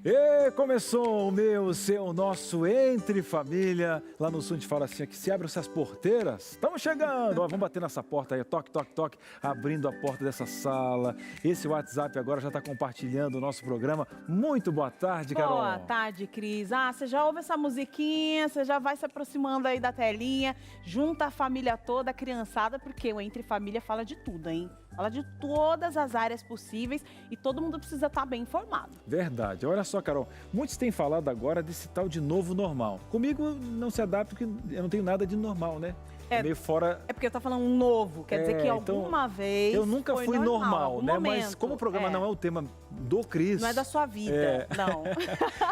E começou o meu, o seu, o nosso Entre Família. Lá no sul a gente fala assim, que se abrem essas porteiras. Estamos chegando, ó, vamos bater nessa porta aí, toque, toque, toque, abrindo a porta dessa sala. Esse WhatsApp agora já está compartilhando o nosso programa. Muito boa tarde, Carol. Boa tarde, Cris. Você já ouve essa musiquinha, você já vai se aproximando aí da telinha, junta a família toda, a criançada, porque o Entre Família fala de tudo, hein? Fala de todas as áreas possíveis e todo mundo precisa estar bem informado. Verdade. Olha só, Carol, muitos têm falado agora desse tal de novo normal. Comigo não se adapta porque eu não tenho nada de normal, né? É meio fora... É porque eu tô falando um novo, quer dizer que alguma vez eu nunca fui normal, né? Momento, mas como o programa não é o tema do Cris... Não é da sua vida, não.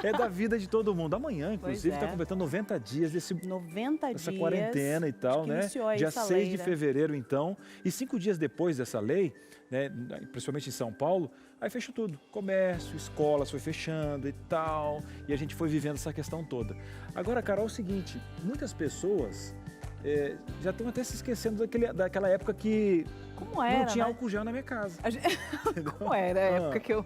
É da vida de todo mundo. Amanhã, inclusive, está completando 90 dias dessa quarentena e tal, né? Dia 6 de fevereiro, então. E 5 dias depois dessa lei, né, principalmente em São Paulo, aí fechou tudo. Comércio, escolas foi fechando e tal. E a gente foi vivendo essa questão toda. Agora, Carol, é o seguinte, muitas pessoas... já estão até se esquecendo daquela época que não tinha álcool gel na minha casa. Como era a época que eu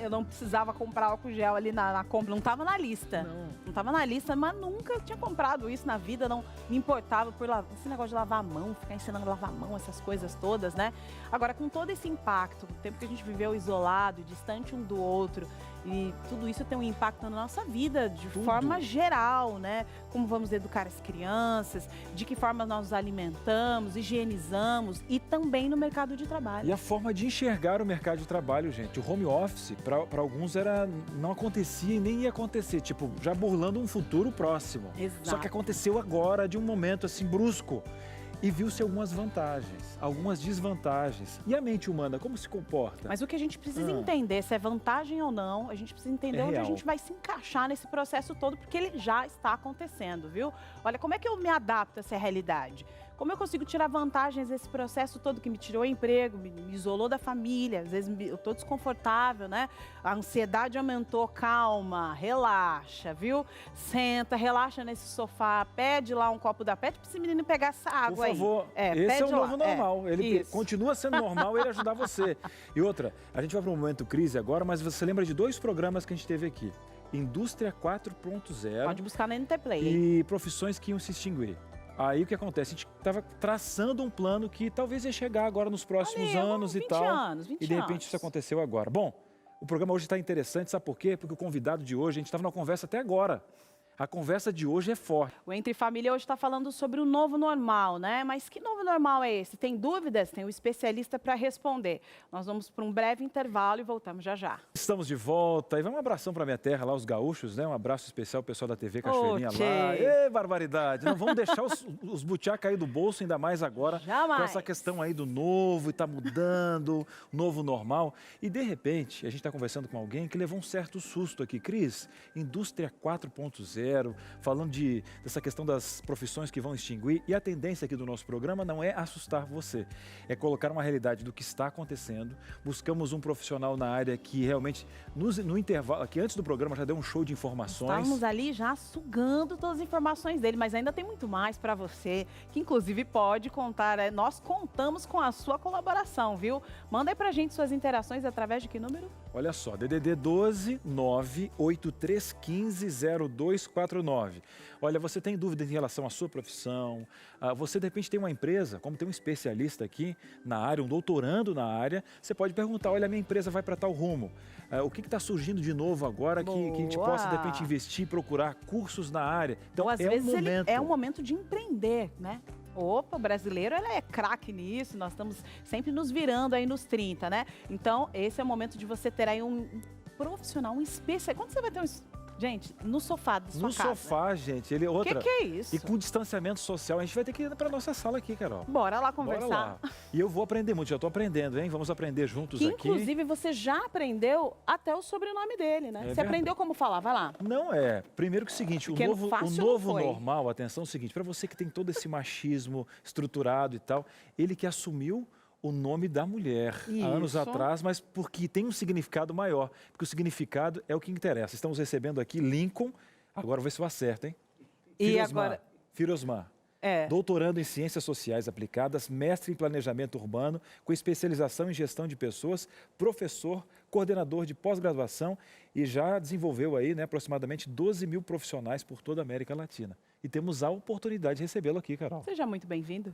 não precisava comprar álcool gel ali na compra, não estava na lista. Não estava na lista, mas nunca tinha comprado isso na vida, não me importava por esse negócio de lavar a mão, ficar ensinando a lavar a mão, essas coisas todas, né? Agora, com todo esse impacto, o tempo que a gente viveu isolado, distante um do outro, e tudo isso tem um impacto na nossa vida de forma geral, né? Como vamos educar as crianças, de que forma nós nos alimentamos, higienizamos e também no mercado de trabalho. E a forma de enxergar o mercado de trabalho, gente. O home office, para alguns, não acontecia e nem ia acontecer. Tipo, já burlando um futuro próximo. Exato. Só que aconteceu agora, de um momento assim brusco. E viu-se algumas vantagens, algumas desvantagens. E a mente humana, como se comporta? Mas o que a gente precisa entender, se é vantagem ou não, a gente precisa entender onde a gente vai se encaixar nesse processo todo, porque ele já está acontecendo, viu? Olha, como é que eu me adapto a essa realidade? Como eu consigo tirar vantagens desse processo todo que me tirou o emprego, me isolou da família, às vezes eu estou desconfortável, né? A ansiedade aumentou, calma, relaxa, viu? Senta, relaxa nesse sofá, pede lá um copo da pede para esse menino pegar essa água aí. Por favor, esse é o novo normal. Ele continua sendo normal ele ajudar você. E outra, a gente vai para um momento crise agora, mas você lembra de 2 programas que a gente teve aqui. Indústria 4.0. Pode buscar na NT Play. E profissões que iam se extinguir. Aí o que acontece? A gente estava traçando um plano que talvez ia chegar agora nos próximos anos e tal. 20 e de repente isso aconteceu agora. Bom, o programa hoje está interessante, sabe por quê? Porque o convidado de hoje, a gente estava numa conversa até agora. A conversa de hoje é forte. O Entre Família hoje está falando sobre o novo normal, né? Mas que novo normal é esse? Tem dúvidas? Tem o especialista para responder. Nós vamos para um breve intervalo e voltamos já já. Estamos de volta. E vai um abração para minha terra, lá os gaúchos, né? Um abraço especial ao pessoal da TV Cachoeirinha lá. Ê, barbaridade! Não vamos deixar os butiá cair do bolso, ainda mais agora. Jamais. Com essa questão aí do novo, e tá mudando, novo normal. E de repente, a gente está conversando com alguém que levou um certo susto aqui. Cris, Indústria 4.0. Falando dessa questão das profissões que vão extinguir. E a tendência aqui do nosso programa não é assustar você, é colocar uma realidade do que está acontecendo. Buscamos um profissional na área que realmente, no intervalo, que antes do programa já deu um show de informações. Estávamos ali já sugando todas as informações dele, mas ainda tem muito mais para você, que inclusive pode contar. Nós contamos com a sua colaboração, viu? Manda aí pra gente suas interações através de que número? Olha só, DDD 12 98315 0249. Olha, você tem dúvidas em relação à sua profissão, você de repente tem uma empresa, como tem um especialista aqui na área, um doutorando na área, você pode perguntar, olha, a minha empresa vai para tal rumo, o que está surgindo de novo agora que a gente possa de repente investir, procurar cursos na área. Então, às vezes é um momento de empreender, né? Opa, o brasileiro ele é craque nisso, nós estamos sempre nos virando aí nos 30, né? Então, esse é o momento de você ter aí um profissional, um especialista. Quando você vai ter gente, no sofá da sua casa. No sofá, gente. Outra. Que é isso? E com distanciamento social, a gente vai ter que ir para nossa sala aqui, Carol. Bora lá conversar. Bora lá. E eu vou aprender muito, já estou aprendendo, hein? Vamos aprender juntos aqui. Inclusive, você já aprendeu até o sobrenome dele, né? Você aprendeu como falar, vai lá. Não é. Primeiro que o seguinte, o novo normal, atenção, é o seguinte, para você que tem todo esse machismo estruturado e tal, ele que assumiu o nome da mulher há anos atrás, mas porque tem um significado maior, porque o significado é o que interessa. Estamos recebendo aqui Lincoln, agora vou ver se eu acerto, hein? E agora? Firosmar. doutorando em Ciências Sociais Aplicadas, mestre em Planejamento Urbano, com especialização em Gestão de Pessoas, professor, coordenador de pós-graduação e já desenvolveu aí, né, aproximadamente 12 mil profissionais por toda a América Latina. E temos a oportunidade de recebê-lo aqui, Carol. Seja muito bem-vindo.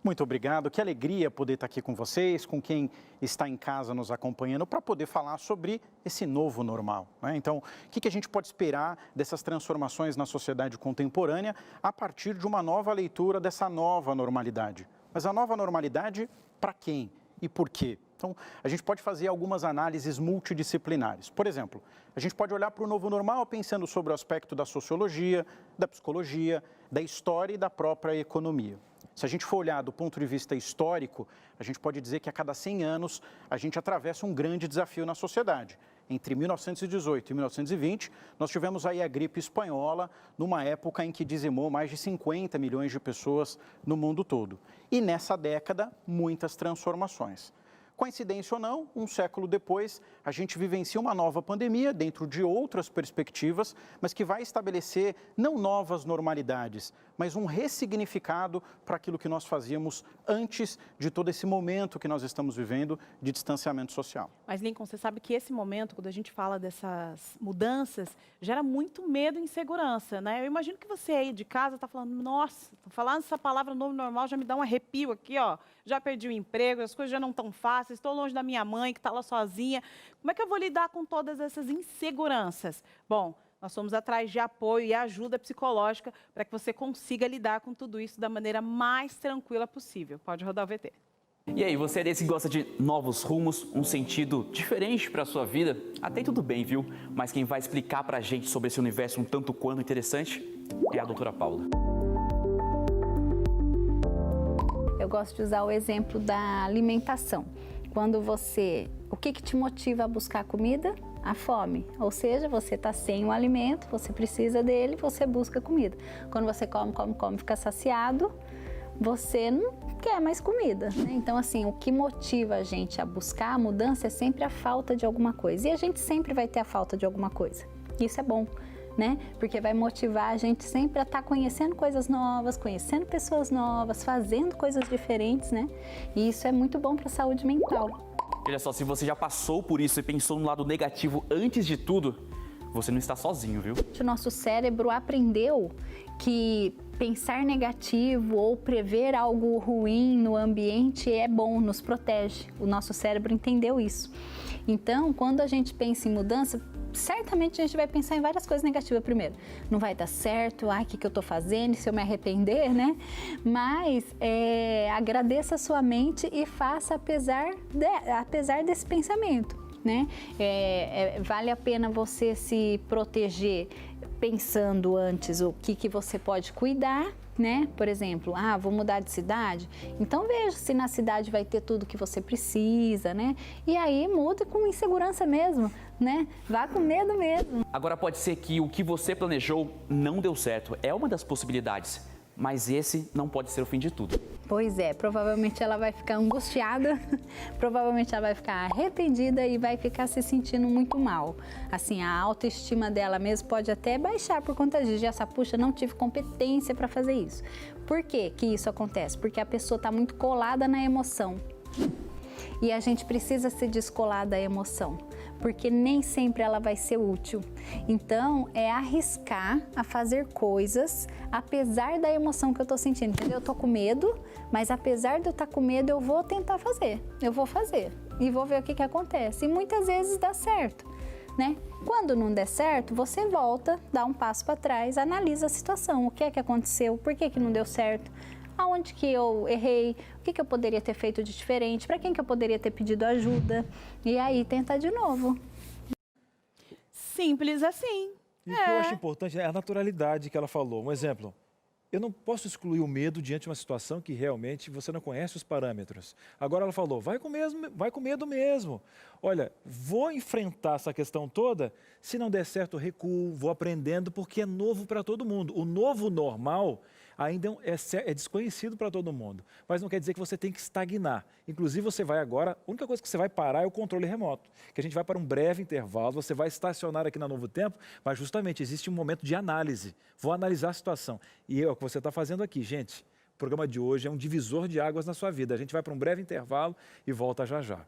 Muito obrigado, que alegria poder estar aqui com vocês, com quem está em casa nos acompanhando, para poder falar sobre esse novo normal, né? Então, o que a gente pode esperar dessas transformações na sociedade contemporânea a partir de uma nova leitura dessa nova normalidade? Mas a nova normalidade para quem e por quê? Então, a gente pode fazer algumas análises multidisciplinares. Por exemplo, a gente pode olhar para o novo normal pensando sobre o aspecto da sociologia, da psicologia, da história e da própria economia. Se a gente for olhar do ponto de vista histórico, a gente pode dizer que a cada 100 anos a gente atravessa um grande desafio na sociedade. Entre 1918 e 1920, nós tivemos aí a gripe espanhola, numa época em que dizimou mais de 50 milhões de pessoas no mundo todo. E nessa década, muitas transformações. Coincidência ou não, um século depois, a gente vivencia uma nova pandemia dentro de outras perspectivas, mas que vai estabelecer não novas normalidades, mas um ressignificado para aquilo que nós fazíamos antes de todo esse momento que nós estamos vivendo de distanciamento social. Mas, Lincoln, você sabe que esse momento, quando a gente fala dessas mudanças, gera muito medo e insegurança, né? Eu imagino que você aí de casa está falando, nossa, falando essa palavra novo normal já me dá um arrepio aqui, ó. Já perdi o emprego, as coisas já não estão fáceis, estou longe da minha mãe que está lá sozinha. Como é que eu vou lidar com todas essas inseguranças? Bom, nós fomos atrás de apoio e ajuda psicológica para que você consiga lidar com tudo isso da maneira mais tranquila possível. Pode rodar o VT. E aí, você é desse que gosta de novos rumos, um sentido diferente para a sua vida? Até aí tudo bem, viu? Mas quem vai explicar para a gente sobre esse universo um tanto quanto interessante é a doutora Paula. Eu gosto de usar o exemplo da alimentação. O que te motiva a buscar comida? A fome. Ou seja, você está sem o alimento, você precisa dele, você busca comida. Quando você come, fica saciado, você não quer mais comida, né? Então, assim, o que motiva a gente a buscar a mudança é sempre a falta de alguma coisa. E a gente sempre vai ter a falta de alguma coisa. Isso é bom, né? Porque vai motivar a gente sempre a estar conhecendo coisas novas, conhecendo pessoas novas, fazendo coisas diferentes, né? E isso é muito bom para a saúde mental. Olha só, se você já passou por isso e pensou no lado negativo antes de tudo, você não está sozinho, viu? O nosso cérebro aprendeu que pensar negativo ou prever algo ruim no ambiente é bom, nos protege. O nosso cérebro entendeu isso. Então, quando a gente pensa em mudança, certamente a gente vai pensar em várias coisas negativas primeiro. Não vai dar certo, o que eu estou fazendo, se eu me arrepender, né? Mas agradeça a sua mente e faça apesar desse pensamento, né? Vale a pena você se proteger pensando antes o que você pode cuidar, né? Por exemplo, vou mudar de cidade, então veja se na cidade vai ter tudo que você precisa, né? E aí muda com insegurança mesmo, né? Vá com medo mesmo. Agora pode ser que o que você planejou não deu certo, é uma das possibilidades, mas esse não pode ser o fim de tudo. Pois é, provavelmente ela vai ficar angustiada, provavelmente ela vai ficar arrependida e vai ficar se sentindo muito mal. Assim, a autoestima dela mesmo pode até baixar por conta disso. Já puxa, não tive competência para fazer isso. Por que que isso acontece? Porque a pessoa está muito colada na emoção. E a gente precisa se descolar da emoção, porque nem sempre ela vai ser útil. Então, é arriscar a fazer coisas, apesar da emoção que eu estou sentindo, entendeu? Eu estou com medo, mas apesar de eu estar com medo, eu vou tentar fazer. Eu vou fazer e vou ver o que acontece. E muitas vezes dá certo, né? Quando não der certo, você volta, dá um passo para trás, analisa a situação. O que é que aconteceu? Por que não deu certo? Aonde que eu errei, o que eu poderia ter feito de diferente, para quem que eu poderia ter pedido ajuda, e aí tentar de novo. Simples assim. E o que eu acho importante é a naturalidade que ela falou. Um exemplo, eu não posso excluir o medo diante de uma situação que realmente você não conhece os parâmetros. Agora ela falou, vai com medo mesmo. Olha, vou enfrentar essa questão toda, se não der certo eu recuo, vou aprendendo, porque é novo para todo mundo. O novo normal ainda é desconhecido para todo mundo, mas não quer dizer que você tem que estagnar. Inclusive você vai agora, a única coisa que você vai parar é o controle remoto, que a gente vai para um breve intervalo, você vai estacionar aqui na Novo Tempo, mas justamente existe um momento de análise. Vou analisar a situação. E é o que você está fazendo aqui, gente. programa de hoje é um divisor de águas na sua vida. A gente vai para um breve intervalo e volta já já.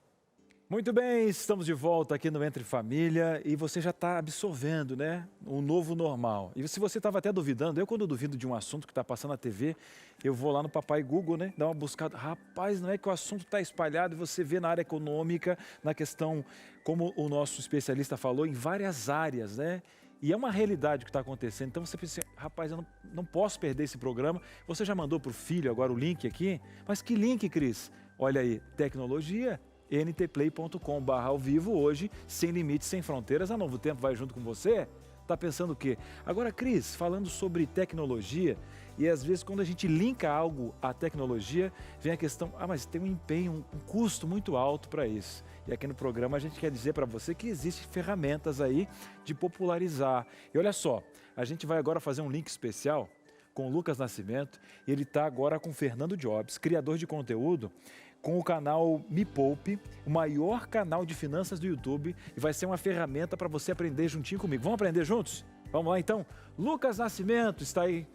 Muito bem, estamos de volta aqui no Entre Família e você já está absorvendo, né, o novo normal. E se você estava até duvidando, eu quando duvido de um assunto que está passando na TV, eu vou lá no Papai Google, né, dar uma buscada. Rapaz, não é que o assunto está espalhado e você vê na área econômica, na questão, como o nosso especialista falou, em várias áreas, né? E é uma realidade o que está acontecendo. Então você pensa, rapaz, eu não posso perder esse programa. Você já mandou para o filho agora o link aqui? Mas que link, Cris? Olha aí, tecnologia, ntplay.com/ao-vivo hoje, sem limites, sem fronteiras. A Novo Tempo vai junto com você? Tá pensando o quê? Agora, Cris, falando sobre tecnologia, e às vezes quando a gente linka algo à tecnologia, vem a questão, mas tem um empenho, um custo muito alto para isso. E aqui no programa a gente quer dizer para você que existem ferramentas aí de popularizar. E olha só, a gente vai agora fazer um link especial com o Lucas Nascimento, e ele está agora com o Fernando Jobs, criador de conteúdo, com o canal Me Poupe, o maior canal de finanças do YouTube, e vai ser uma ferramenta para você aprender juntinho comigo. Vamos aprender juntos? Vamos lá então? Lucas Nascimento está aí,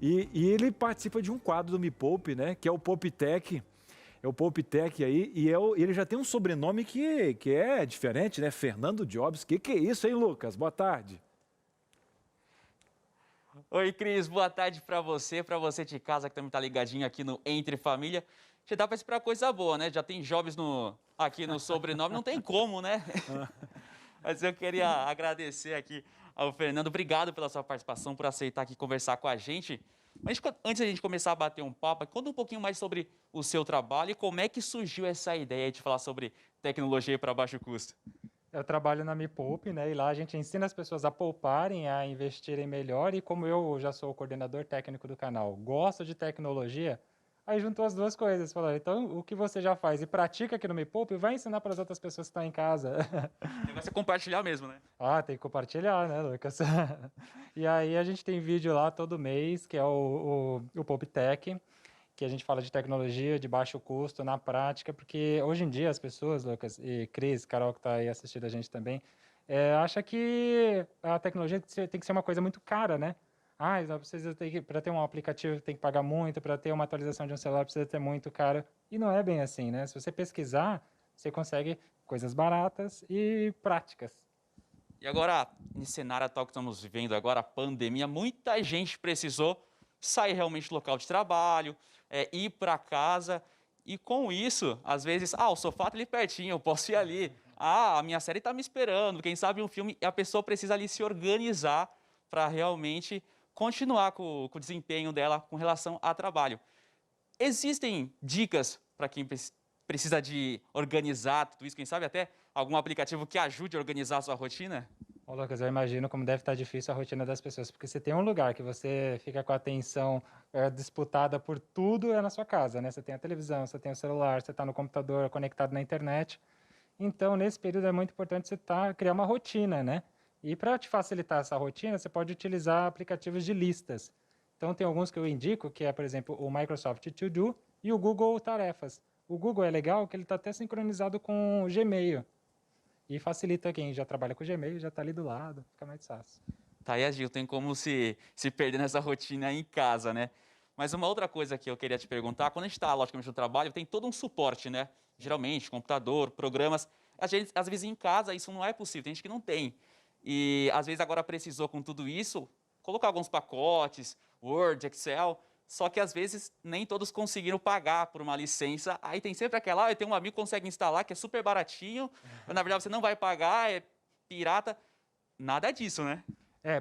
e ele participa de um quadro do Me Poupe, né, que é o Poupe Tech. É o Poupe Tech aí, e ele já tem um sobrenome que é diferente, né? Fernando Jobs. Que é isso, hein, Lucas? Boa tarde. Oi, Cris, boa tarde para você de casa que também tá ligadinho aqui no Entre Família. Já dá para esperar coisa boa, né? Já tem Jobs aqui no sobrenome, não tem como, né? Mas eu queria agradecer aqui ao Fernando. Obrigado pela sua participação, por aceitar aqui conversar com a gente. Mas antes da gente começar a bater um papo, conta um pouquinho mais sobre o seu trabalho e como é que surgiu essa ideia de falar sobre tecnologia para baixo custo. Eu trabalho na Me Poupe, né? E lá a gente ensina as pessoas a pouparem, a investirem melhor. E como eu já sou o coordenador técnico do canal, gosto de tecnologia, aí juntou as duas coisas. Falou, então o que você já faz e pratica aqui no Me Poupe, vai ensinar para as outras pessoas que estão em casa. E vai ser compartilhar mesmo, né? Ah, tem que compartilhar, né, Lucas? E aí a gente tem vídeo lá todo mês, que é o Poupe Tech, que a gente fala de tecnologia de baixo custo na prática, porque hoje em dia as pessoas, Lucas, e Cris, Carol que está aí assistindo a gente também, acha que a tecnologia tem que ser uma coisa muito cara, né? Para ter um aplicativo tem que pagar muito, para ter uma atualização de um celular precisa ter muito caro. E não é bem assim, né? Se você pesquisar, você consegue coisas baratas e práticas. E agora, nesse cenário atual que estamos vivendo agora, a pandemia, muita gente precisou sair realmente do local de trabalho, ir para casa, e com isso, às vezes, o sofá está ali pertinho, eu posso ir ali, a minha série está me esperando, quem sabe um filme, e a pessoa precisa ali se organizar para realmente continuar com o desempenho dela com relação ao trabalho. Existem dicas para quem precisa de organizar tudo isso, quem sabe até algum aplicativo que ajude a organizar a sua rotina? Ô, Lucas, eu imagino como deve estar difícil a rotina das pessoas, porque você tem um lugar que você fica com a atenção disputada por tudo na sua casa, né? Você tem a televisão, você tem o celular, você está no computador, conectado na internet. Então, nesse período é muito importante você criar uma rotina, né? E para te facilitar essa rotina, você pode utilizar aplicativos de listas. Então, tem alguns que eu indico, que é, por exemplo, o Microsoft To Do e o Google Tarefas. O Google é legal que ele está até sincronizado com o Gmail. E facilita quem já trabalha com o Gmail, já está ali do lado, fica mais fácil. Tá aí, Gil, tem como se perder nessa rotina em casa, né? Mas uma outra coisa que eu queria te perguntar, quando a gente está, logicamente, no trabalho, tem todo um suporte, né? Geralmente, computador, programas. Às vezes em casa isso não é possível, tem gente que não tem. E às vezes agora precisou com tudo isso, colocar alguns pacotes, Word, Excel, só que às vezes nem todos conseguiram pagar por uma licença. Aí tem sempre aquela, eu tenho um amigo que consegue instalar, que é super baratinho, mas na verdade você não vai pagar, é pirata. Nada disso, né?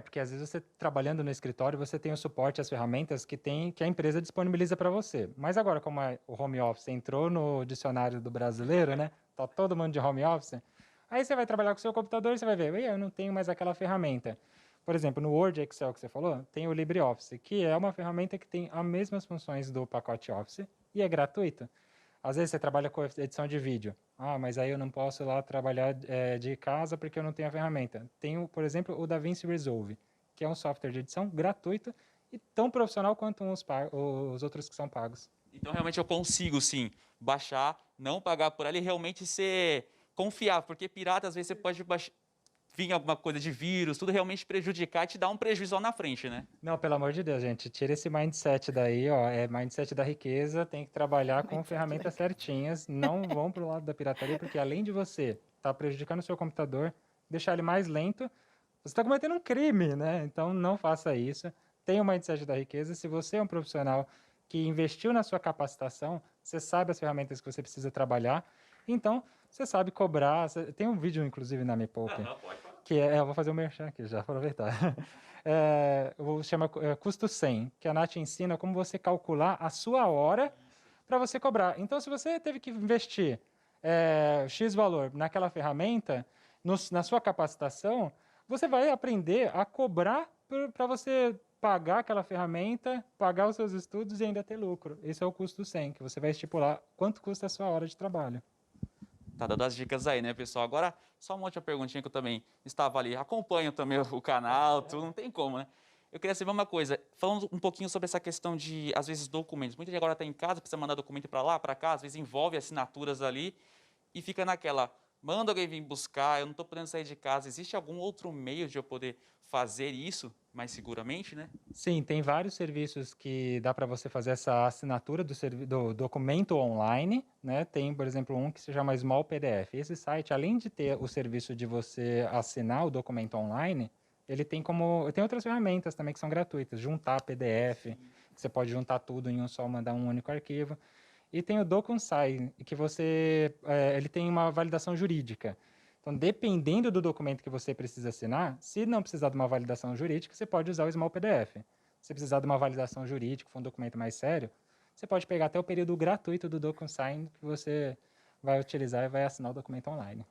Porque às vezes você trabalhando no escritório, você tem o suporte, as ferramentas que a empresa disponibiliza para você. Mas agora, como o home office entrou no dicionário do brasileiro, né? Tá todo mundo de home office. Aí você vai trabalhar com o seu computador e você vai ver, eu não tenho mais aquela ferramenta. Por exemplo, no Word Excel que você falou, tem o LibreOffice, que é uma ferramenta que tem as mesmas funções do pacote Office e é gratuito. Às vezes você trabalha com edição de vídeo. Mas aí eu não posso lá trabalhar de casa porque eu não tenho a ferramenta. Tem, por exemplo, o DaVinci Resolve, que é um software de edição gratuito e tão profissional quanto os outros que são pagos. Então, realmente, eu consigo, sim, baixar, não pagar por ela e realmente ser confiável, porque pirata, às vezes, você pode vir alguma coisa de vírus, tudo realmente prejudicar e te dar um prejuízo lá na frente, né? Não, pelo amor de Deus, gente, tira esse mindset daí, ó, é mindset da riqueza, tem que trabalhar com ferramentas certinhas, não vão pro lado da pirataria, porque além de você estar prejudicando o seu computador, deixar ele mais lento, você está cometendo um crime, né? Então não faça isso. Tenha o mindset da riqueza. Se você é um profissional que investiu na sua capacitação, você sabe as ferramentas que você precisa trabalhar, então você sabe cobrar. Tem um vídeo, inclusive, na Me Poupe, que eu vou fazer o merchan aqui, já aproveitar. Chama Custo 100, que a Nath ensina como você calcular a sua hora para você cobrar. Então, se você teve que investir X valor naquela ferramenta, na sua capacitação, você vai aprender a cobrar para você pagar aquela ferramenta, pagar os seus estudos e ainda ter lucro. Esse é o custo 100, que você vai estipular quanto custa a sua hora de trabalho. Tá dando as dicas aí, né, pessoal? Agora, só uma outra perguntinha que eu também estava ali. Acompanho também o canal, tudo, não tem como, né? Eu queria saber uma coisa, falando um pouquinho sobre essa questão de, às vezes, documentos. Muita gente agora está em casa, precisa mandar documento para lá, para cá, às vezes envolve assinaturas ali e fica naquela, manda alguém vir buscar, eu não estou podendo sair de casa. Existe algum outro meio de eu poder fazer isso mais seguramente, né? Sim, tem vários serviços que dá para você fazer essa assinatura do documento online, né? Tem, por exemplo, um que se chama Small PDF. Esse site, além de ter o serviço de você assinar o documento online, ele tem outras ferramentas também que são gratuitas, juntar PDF, que você pode juntar tudo em um só, mandar um único arquivo. E tem o DocuSign, que ele tem uma validação jurídica. Então, dependendo do documento que você precisa assinar, se não precisar de uma validação jurídica, você pode usar o Small PDF. Se precisar de uma validação jurídica, for um documento mais sério, você pode pegar até o período gratuito do DocuSign que você vai utilizar e vai assinar o documento online.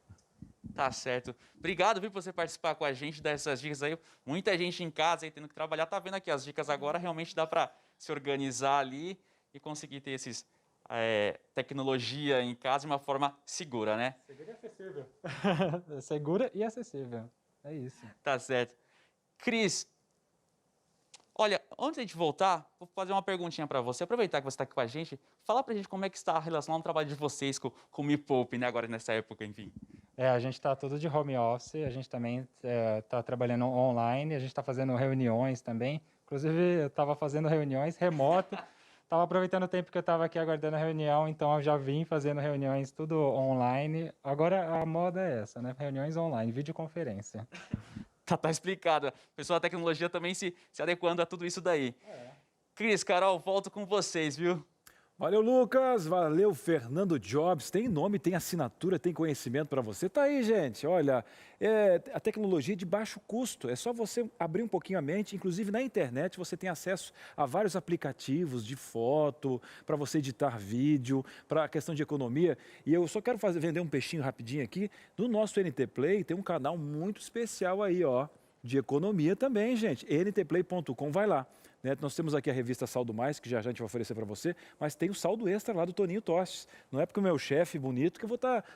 Tá certo. Obrigado, viu, por você participar com a gente, dar essas dicas aí. Muita gente em casa aí tendo que trabalhar, tá vendo aqui as dicas agora, realmente dá para se organizar ali e conseguir ter tecnologia em casa de uma forma segura, né? Segura e acessível. Segura e acessível. É isso. Tá certo. Cris, olha, antes de a gente voltar, vou fazer uma perguntinha para você. Aproveitar que você está aqui com a gente, fala para a gente como é que está a relação no trabalho de vocês com o Me Poupe, né? Agora nessa época, enfim. A gente está tudo de home office, a gente também está trabalhando online, a gente está fazendo reuniões também. Inclusive, eu estava fazendo reuniões remoto. Estava aproveitando o tempo que eu estava aqui aguardando a reunião, então eu já vim fazendo reuniões tudo online. Agora a moda é essa, né? Reuniões online, videoconferência. Tá explicado. O pessoal da tecnologia também se adequando a tudo isso daí. Cris, Carol, volto com vocês, viu? Valeu, Lucas. Valeu, Fernando Jobs. Tem nome, tem assinatura, tem conhecimento para você. Tá aí, gente. Olha, a tecnologia de baixo custo. É só você abrir um pouquinho a mente. Inclusive, na internet, você tem acesso a vários aplicativos de foto, para você editar vídeo, para a questão de economia. E eu só quero vender um peixinho rapidinho aqui. No nosso NT Play, tem um canal muito especial aí, ó, de economia também, gente. ntplay.com, vai lá. Nós temos aqui a revista Saldo Mais, que já a gente vai oferecer para você, mas tem o saldo extra lá do Toninho Tostes. Não é porque o meu chefe bonito que eu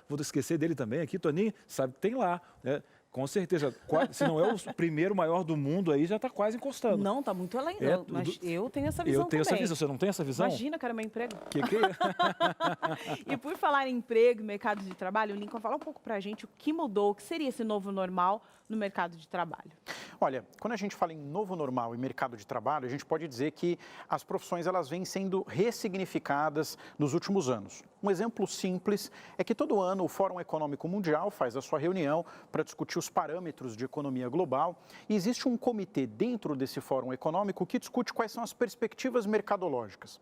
vou esquecer dele também aqui. Toninho, sabe que tem lá, né? Com certeza, se não é o primeiro maior do mundo aí, já está quase encostando. Não, está muito além, mas eu tenho essa visão também. Eu tenho essa visão, você não tem essa visão? Imagina, cara, meu emprego. Que é? E por falar em emprego, mercado de trabalho, o Lincoln, fala um pouco para a gente o que mudou, o que seria esse novo normal no mercado de trabalho. Olha, quando a gente fala em novo normal e mercado de trabalho, a gente pode dizer que as profissões elas vêm sendo ressignificadas nos últimos anos. Um exemplo simples é que todo ano o Fórum Econômico Mundial faz a sua reunião para discutir os parâmetros de economia global e existe um comitê dentro desse Fórum Econômico que discute quais são as perspectivas mercadológicas.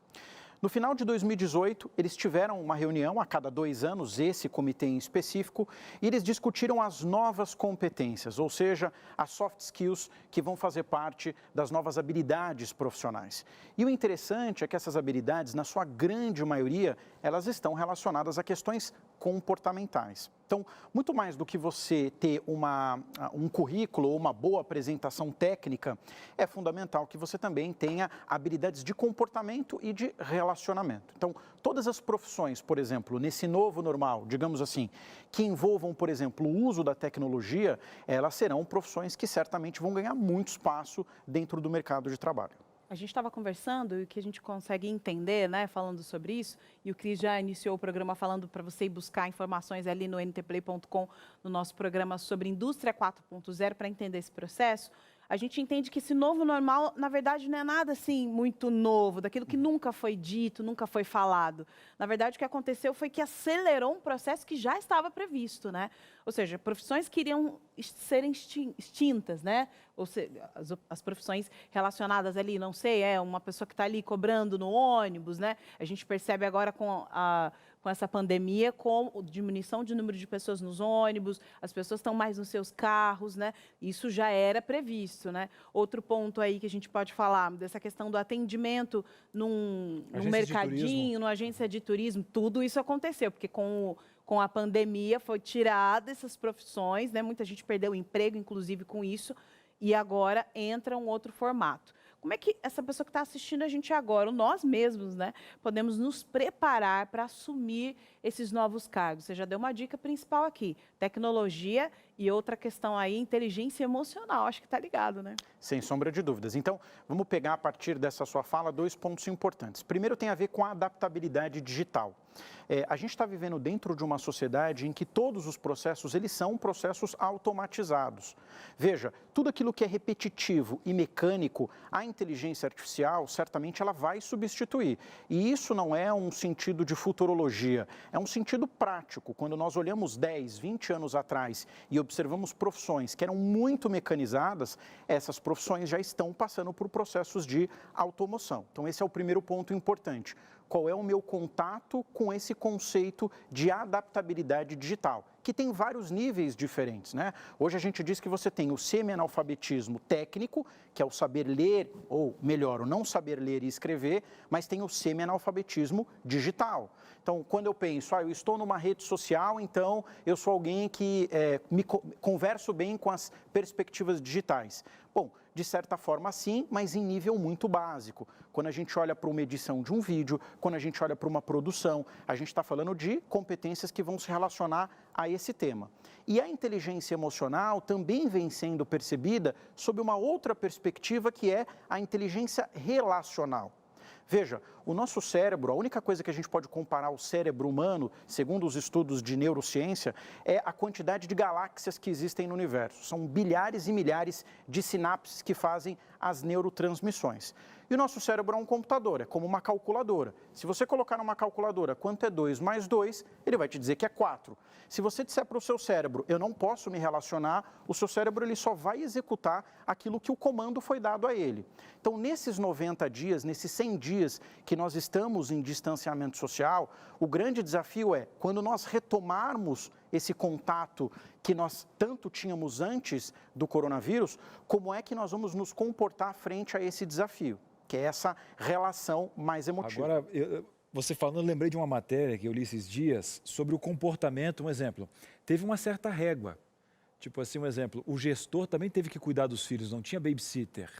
No final de 2018, eles tiveram uma reunião a cada 2 anos, esse comitê em específico, e eles discutiram as novas competências, ou seja, as soft skills que vão fazer parte das novas habilidades profissionais. E o interessante é que essas habilidades, na sua grande maioria, elas estão relacionadas a questões comportamentais. Então, muito mais do que você ter um currículo ou uma boa apresentação técnica, é fundamental que você também tenha habilidades de comportamento e de relacionamento. Então, todas as profissões, por exemplo, nesse novo normal, digamos assim, que envolvam, por exemplo, o uso da tecnologia, elas serão profissões que certamente vão ganhar muito espaço dentro do mercado de trabalho. A gente estava conversando e o que a gente consegue entender, né, falando sobre isso, e o Cris já iniciou o programa falando para você ir buscar informações ali no ntplay.com, no nosso programa sobre Indústria 4.0, para entender esse processo. A gente entende que esse novo normal, na verdade, não é nada assim muito novo, daquilo que nunca foi dito, nunca foi falado. Na verdade, o que aconteceu foi que acelerou um processo que já estava previsto, né? Ou seja, profissões que iriam ser extintas, né? Ou seja, as profissões relacionadas ali, não sei, uma pessoa que está ali cobrando no ônibus, né? A gente percebe agora com essa pandemia, com a diminuição de número de pessoas nos ônibus, as pessoas estão mais nos seus carros, né? Isso já era previsto, né? Outro ponto aí que a gente pode falar, dessa questão do atendimento num mercadinho, numa agência de turismo, tudo isso aconteceu, porque com a pandemia foi tirada essas profissões, né? Muita gente perdeu o emprego, inclusive, com isso, e agora entra um outro formato. Como é que essa pessoa que está assistindo a gente agora, nós mesmos, né, podemos nos preparar para assumir esses novos cargos? Você já deu uma dica principal aqui, tecnologia e outra questão aí, inteligência emocional, acho que está ligado, né? Sem sombra de dúvidas. Então, vamos pegar a partir dessa sua fala 2 pontos importantes. Primeiro tem a ver com a adaptabilidade digital. A gente está vivendo dentro de uma sociedade em que todos os processos, eles são processos automatizados. Veja, tudo aquilo que é repetitivo e mecânico, a inteligência artificial, certamente ela vai substituir. E isso não é um sentido de futurologia, é um sentido prático. Quando nós olhamos 10, 20 anos atrás e observamos profissões que eram muito mecanizadas, essas profissões já estão passando por processos de automoção. Então, esse é o primeiro ponto importante. Qual é o meu contato com esse conceito de adaptabilidade digital, que tem vários níveis diferentes, né? Hoje a gente diz que você tem o semi-analfabetismo técnico, que é o saber ler, ou melhor, o não saber ler e escrever, mas tem o semi-analfabetismo digital. Então, quando eu penso, eu estou numa rede social, então eu sou alguém que me converso bem com as perspectivas digitais. Bom, de certa forma sim, mas em nível muito básico. Quando a gente olha para uma edição de um vídeo, quando a gente olha para uma produção, a gente está falando de competências que vão se relacionar a esse tema. E a inteligência emocional também vem sendo percebida sob uma outra perspectiva, que é a inteligência relacional. Veja, o nosso cérebro, a única coisa que a gente pode comparar o cérebro humano, segundo os estudos de neurociência, é a quantidade de galáxias que existem no universo. São bilhares e milhares de sinapses que fazem as neurotransmissões. E o nosso cérebro é um computador, é como uma calculadora. Se você colocar numa calculadora quanto é 2 mais 2, ele vai te dizer que é 4. Se você disser para o seu cérebro, eu não posso me relacionar, o seu cérebro ele só vai executar aquilo que o comando foi dado a ele. Então, nesses 90 dias, nesses 100 dias que nós estamos em distanciamento social, o grande desafio é, quando nós retomarmos esse contato que nós tanto tínhamos antes do coronavírus, como é que nós vamos nos comportar frente a esse desafio, que é essa relação mais emotiva. Agora, você falando, eu lembrei de uma matéria que eu li esses dias sobre o comportamento. Um exemplo, teve uma certa régua. Tipo assim, um exemplo, o gestor também teve que cuidar dos filhos, não tinha babysitter,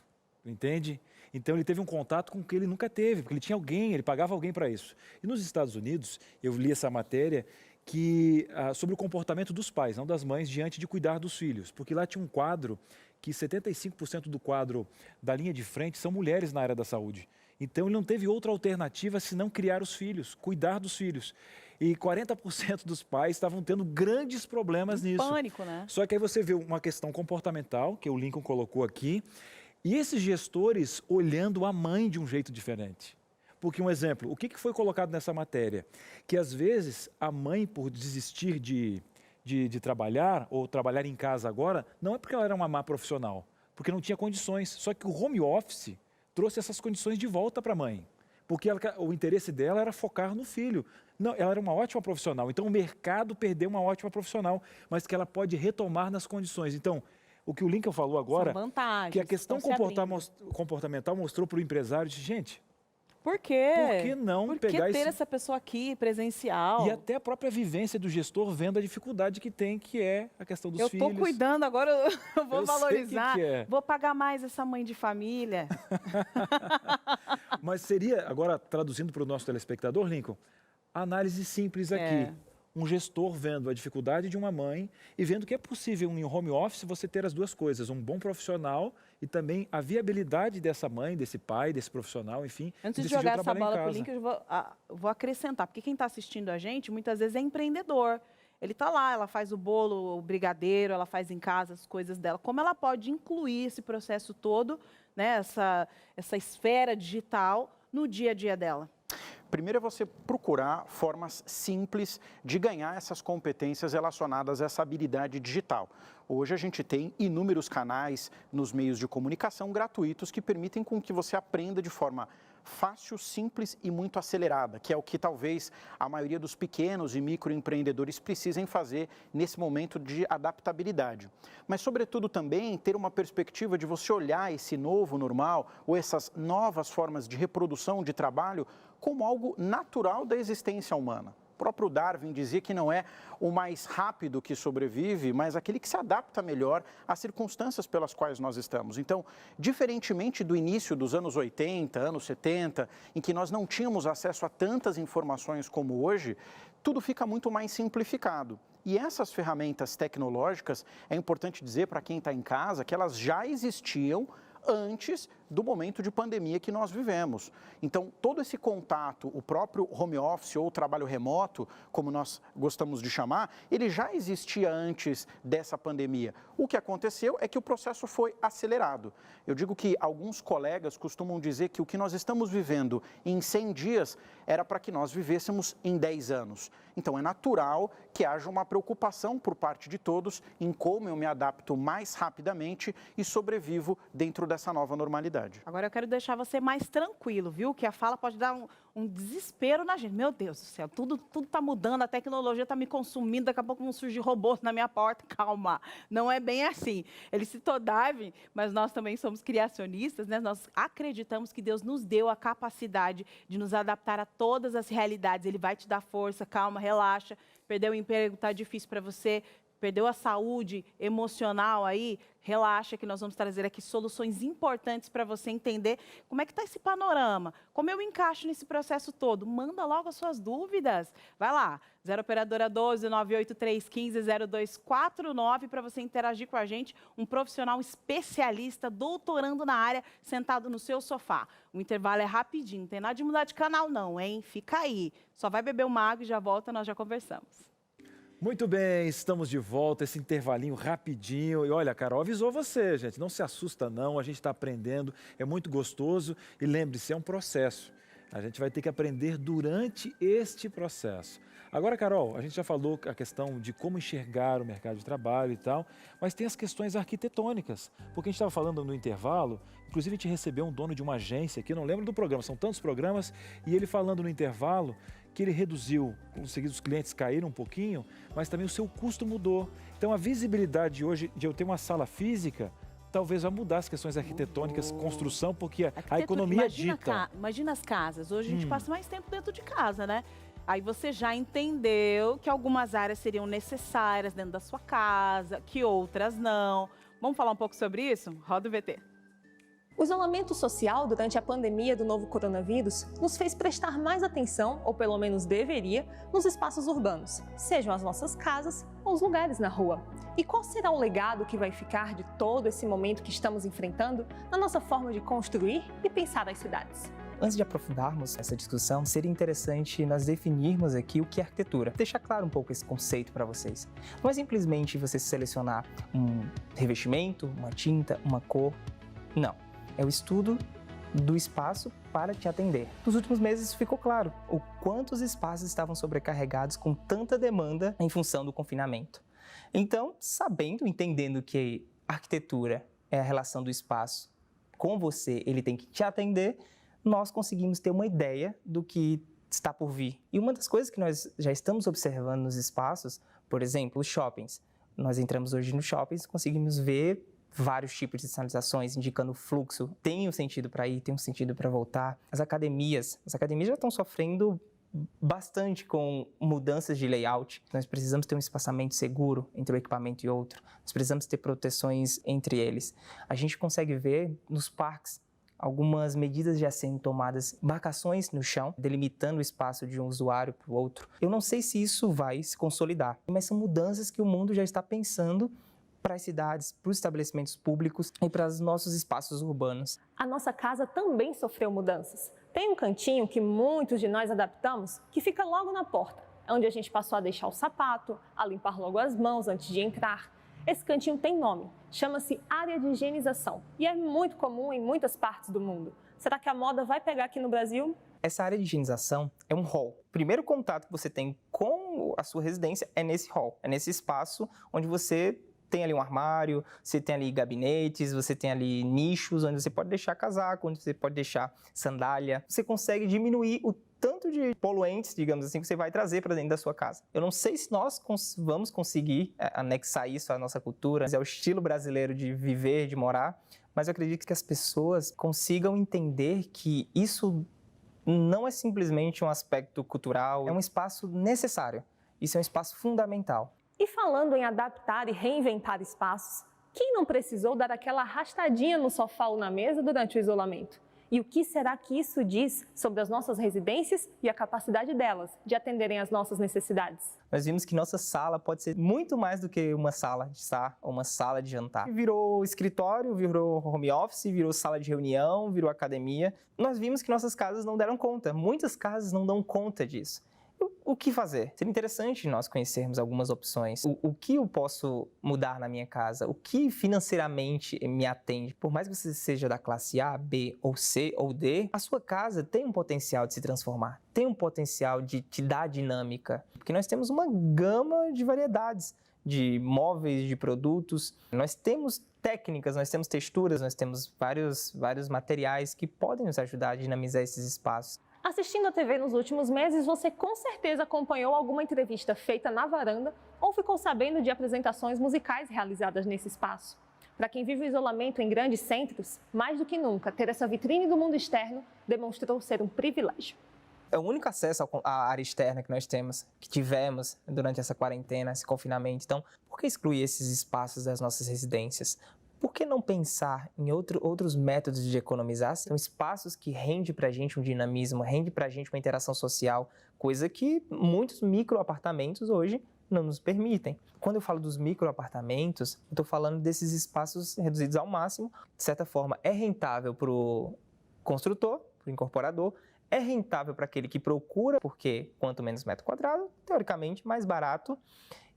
entende? Então ele teve um contato com o que ele nunca teve, porque ele tinha alguém, ele pagava alguém para isso. E nos Estados Unidos, eu li essa matéria sobre o comportamento dos pais, não das mães, diante de cuidar dos filhos. Porque lá tinha um quadro que 75% do quadro da linha de frente são mulheres na área da saúde. Então ele não teve outra alternativa senão criar os filhos, cuidar dos filhos. E 40% dos pais estavam tendo grandes problemas nisso. Pânico, né? Só que aí você vê uma questão comportamental, que o Lincoln colocou aqui, e esses gestores olhando a mãe de um jeito diferente. Porque, um exemplo, o que foi colocado nessa matéria? Que, às vezes, a mãe, por desistir de trabalhar, ou trabalhar em casa agora, não é porque ela era uma má profissional, porque não tinha condições. Só que o home office trouxe essas condições de volta para a mãe. Porque o interesse dela era focar no filho. Não, ela era uma ótima profissional. Então, o mercado perdeu uma ótima profissional, mas que ela pode retomar nas condições. Então, o que o Lincoln falou agora, que a questão comportamental mostrou para o empresário, gente... Por quê? Por que não pegar ter essa pessoa aqui, presencial? E até a própria vivência do gestor vendo a dificuldade que tem, que é a questão dos filhos. Eu estou cuidando, agora eu vou valorizar, vou pagar mais essa mãe de família. Mas seria, agora traduzindo para o nosso telespectador, Lincoln, análise simples aqui. um gestor vendo a dificuldade de uma mãe e vendo que é possível em home office você ter as duas coisas, um bom profissional e também a viabilidade dessa mãe, desse pai, desse profissional, enfim. Antes de jogar essa bola para o link, eu vou acrescentar, porque quem está assistindo a gente muitas vezes é empreendedor. Ele está lá, ela faz o bolo, o brigadeiro, ela faz em casa as coisas dela. Como ela pode incluir esse processo todo, né, essa esfera digital no dia a dia dela? Primeiro é você procurar formas simples de ganhar essas competências relacionadas a essa habilidade digital. Hoje a gente tem inúmeros canais nos meios de comunicação gratuitos que permitem com que você aprenda de forma fácil, simples e muito acelerada, que é o que talvez a maioria dos pequenos e microempreendedores precisem fazer nesse momento de adaptabilidade. Mas, sobretudo, também ter uma perspectiva de você olhar esse novo normal ou essas novas formas de reprodução de trabalho como algo natural da existência humana. O próprio Darwin dizia que não é o mais rápido que sobrevive, mas aquele que se adapta melhor às circunstâncias pelas quais nós estamos. Então, diferentemente do início dos anos 80, anos 70, em que nós não tínhamos acesso a tantas informações como hoje, tudo fica muito mais simplificado. E essas ferramentas tecnológicas, é importante dizer para quem está em casa que elas já existiam antes do momento de pandemia que nós vivemos. Então, todo esse contato, o próprio home office ou trabalho remoto, como nós gostamos de chamar, ele já existia antes dessa pandemia. O que aconteceu é que o processo foi acelerado. Eu digo que alguns colegas costumam dizer que o que nós estamos vivendo em 100 dias era para que nós vivêssemos em 10 anos. Então, é natural que haja uma preocupação por parte de todos em como eu me adapto mais rapidamente e sobrevivo dentro dessa nova normalidade. Agora eu quero deixar você mais tranquilo, viu? Que a fala pode dar um desespero na gente. Meu Deus do céu, tudo está mudando, a tecnologia está me consumindo, daqui a pouco vão surgir robôs na minha porta. Calma, não é bem assim. Ele citou Darwin, mas nós também somos criacionistas, né? Nós acreditamos que Deus nos deu a capacidade de nos adaptar a todas as realidades. Ele vai te dar força, calma, relaxa. Perdeu o emprego, está difícil para você. Perdeu a saúde emocional aí, relaxa que nós vamos trazer aqui soluções importantes para você entender como é que está esse panorama, como eu encaixo nesse processo todo. Manda logo as suas dúvidas. Vai lá, 0 operadora 12 98315 0249 para você interagir com a gente, um profissional especialista, doutorando na área, sentado no seu sofá. O intervalo é rapidinho, não tem nada de mudar de canal não, hein? Fica aí. Só vai beber uma água e já volta, nós já conversamos. Muito bem, estamos de volta, esse intervalinho rapidinho. E olha, a Carol avisou você, gente, não se assusta não, a gente está aprendendo, é muito gostoso. E lembre-se, é um processo. A gente vai ter que aprender durante este processo. Agora, Carol, a gente já falou a questão de como enxergar o mercado de trabalho e tal, mas tem as questões arquitetônicas. Porque a gente estava falando no intervalo, inclusive a gente recebeu um dono de uma agência aqui, eu não lembro do programa, são tantos programas, e ele falando no intervalo que ele reduziu, conseguiu os clientes caíram um pouquinho, mas também o seu custo mudou. Então a visibilidade hoje de eu ter uma sala física, talvez vai mudar as questões arquitetônicas, construção, porque a economia dita. Imagina as casas, hoje a gente passa mais tempo dentro de casa, né? Aí você já entendeu que algumas áreas seriam necessárias dentro da sua casa, que outras não. Vamos falar um pouco sobre isso? Roda o VT. O isolamento social durante a pandemia do novo coronavírus nos fez prestar mais atenção, ou pelo menos deveria, nos espaços urbanos, sejam as nossas casas ou os lugares na rua. E qual será o legado que vai ficar de todo esse momento que estamos enfrentando na nossa forma de construir e pensar as cidades? Antes de aprofundarmos essa discussão, seria interessante nós definirmos aqui o que é arquitetura. Deixar claro um pouco esse conceito para vocês. Não é simplesmente você selecionar um revestimento, uma tinta, uma cor. Não. É o estudo do espaço para te atender. Nos últimos meses ficou claro o quanto os espaços estavam sobrecarregados com tanta demanda em função do confinamento. Então, entendendo que arquitetura é a relação do espaço com você, ele tem que te atender, nós conseguimos ter uma ideia do que está por vir. E uma das coisas que nós já estamos observando nos espaços, por exemplo, os shoppings. Nós entramos hoje nos shoppings e conseguimos ver vários tipos de sinalizações indicando o fluxo. Tem um sentido para ir, tem um sentido para voltar. As academias já estão sofrendo bastante com mudanças de layout. Nós precisamos ter um espaçamento seguro entre um equipamento e outro. Nós precisamos ter proteções entre eles. A gente consegue ver nos parques algumas medidas já sendo tomadas, marcações no chão, delimitando o espaço de um usuário para o outro. Eu não sei se isso vai se consolidar, mas são mudanças que o mundo já está pensando para as cidades, para os estabelecimentos públicos e para os nossos espaços urbanos. A nossa casa também sofreu mudanças. Tem um cantinho que muitos de nós adaptamos que fica logo na porta, onde a gente passou a deixar o sapato, a limpar logo as mãos antes de entrar. Esse cantinho tem nome, chama-se área de higienização e é muito comum em muitas partes do mundo. Será que a moda vai pegar aqui no Brasil? Essa área de higienização é um hall. O primeiro contato que você tem com a sua residência é nesse hall, é nesse espaço onde você tem ali um armário, você tem ali gabinetes, você tem ali nichos onde você pode deixar casaco, onde você pode deixar sandália. Você consegue diminuir o tanto de poluentes, digamos assim, que você vai trazer para dentro da sua casa. Eu não sei se nós vamos conseguir anexar isso à nossa cultura, é o estilo brasileiro de viver, de morar, mas eu acredito que as pessoas consigam entender que isso não é simplesmente um aspecto cultural, é um espaço necessário. Isso é um espaço fundamental. E falando em adaptar e reinventar espaços, quem não precisou dar aquela arrastadinha no sofá ou na mesa durante o isolamento? E o que será que isso diz sobre as nossas residências e a capacidade delas de atenderem às nossas necessidades? Nós vimos que nossa sala pode ser muito mais do que uma sala de estar ou uma sala de jantar. Virou escritório, virou home office, virou sala de reunião, virou academia. Nós vimos que nossas casas não deram conta. Muitas casas não dão conta disso. O que fazer? Seria interessante nós conhecermos algumas opções. O que eu posso mudar na minha casa? O que financeiramente me atende? Por mais que você seja da classe A, B, ou C ou D, a sua casa tem um potencial de se transformar, tem um potencial de te dar dinâmica. Porque nós temos uma gama de variedades de móveis, de produtos. Nós temos técnicas, nós temos texturas, nós temos vários materiais que podem nos ajudar a dinamizar esses espaços. Assistindo a TV nos últimos meses, você com certeza acompanhou alguma entrevista feita na varanda ou ficou sabendo de apresentações musicais realizadas nesse espaço. Para quem vive o isolamento em grandes centros, mais do que nunca, ter essa vitrine do mundo externo demonstrou ser um privilégio. É o único acesso à área externa que nós temos, que tivemos durante essa quarentena, esse confinamento. Então, por que excluir esses espaços das nossas residências? Por que não pensar em outros métodos de economizar? São espaços que rendem para a gente um dinamismo, rende para a gente uma interação social, coisa que muitos microapartamentos hoje não nos permitem. Quando eu falo dos microapartamentos, eu estou falando desses espaços reduzidos ao máximo. De certa forma, é rentável para o construtor, para o incorporador, é rentável para aquele que procura, porque quanto menos metro quadrado, teoricamente mais barato.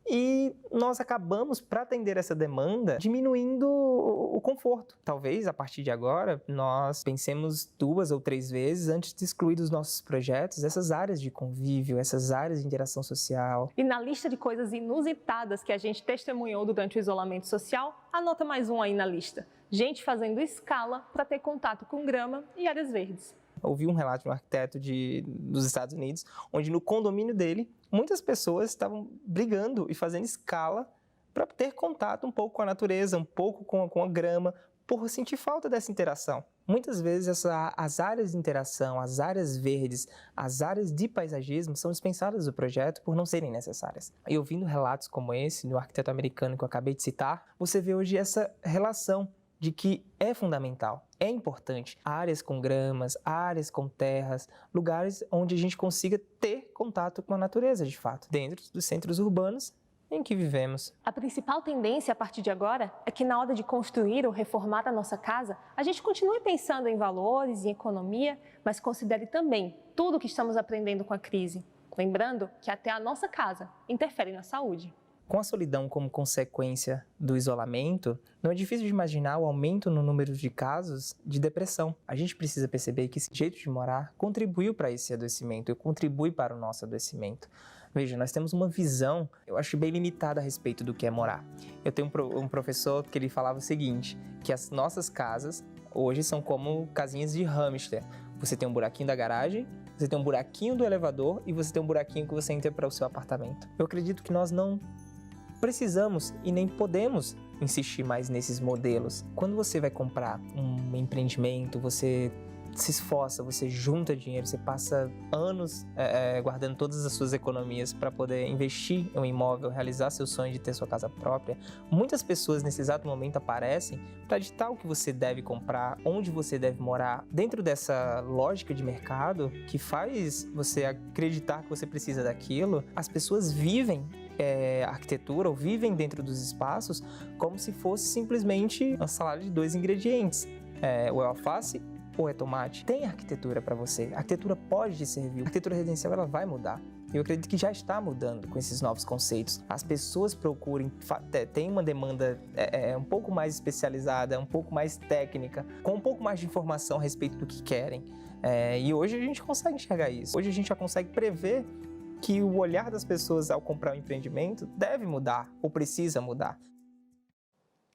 E nós acabamos, para atender essa demanda, diminuindo o conforto. Talvez, a partir de agora, nós pensemos 2 ou 3 vezes antes de excluir dos nossos projetos essas áreas de convívio, essas áreas de interação social. E na lista de coisas inusitadas que a gente testemunhou durante o isolamento social, anota mais um aí na lista. Gente fazendo escala para ter contato com grama e áreas verdes. Ouvi um relato de um arquiteto dos Estados Unidos, onde no condomínio dele, muitas pessoas estavam brigando e fazendo escala para ter contato um pouco com a natureza, um pouco com a grama, por sentir falta dessa interação. Muitas vezes as áreas de interação, as áreas verdes, as áreas de paisagismo são dispensadas do projeto por não serem necessárias. E ouvindo relatos como esse, do arquiteto americano que eu acabei de citar, você vê hoje essa relação de que é fundamental, é importante. Áreas com gramas, áreas com terras, lugares onde a gente consiga ter contato com a natureza de fato, dentro dos centros urbanos em que vivemos. A principal tendência a partir de agora é que na hora de construir ou reformar a nossa casa, a gente continue pensando em valores, em economia, mas considere também tudo o que estamos aprendendo com a crise. Lembrando que até a nossa casa interfere na saúde. Com a solidão como consequência do isolamento, não é difícil de imaginar o aumento no número de casos de depressão. A gente precisa perceber que esse jeito de morar contribuiu para esse adoecimento e contribui para o nosso adoecimento. Veja, nós temos uma visão, eu acho, bem limitada a respeito do que é morar. Eu tenho um professor que ele falava o seguinte, que as nossas casas hoje são como casinhas de hamster. Você tem um buraquinho da garagem, você tem um buraquinho do elevador e você tem um buraquinho que você entra para o seu apartamento. Eu acredito que nós não precisamos e nem podemos insistir mais nesses modelos. Quando você vai comprar um empreendimento, você se esforça, você junta dinheiro, você passa anos guardando todas as suas economias para poder investir em um imóvel, realizar seu sonho de ter sua casa própria. Muitas pessoas nesse exato momento aparecem para ditar o que você deve comprar, onde você deve morar. Dentro dessa lógica de mercado que faz você acreditar que você precisa daquilo, as pessoas vivem a arquitetura ou vivem dentro dos espaços como se fosse simplesmente uma salada de 2 ingredientes, ou é alface ou é tomate. Tem arquitetura para você, a arquitetura pode te servir, a arquitetura residencial ela vai mudar. Eu acredito que já está mudando com esses novos conceitos. As pessoas procuram, tem uma demanda um pouco mais especializada, um pouco mais técnica, com um pouco mais de informação a respeito do que querem. E hoje a gente consegue enxergar isso. Hoje a gente já consegue prever que o olhar das pessoas ao comprar um empreendimento deve mudar ou precisa mudar.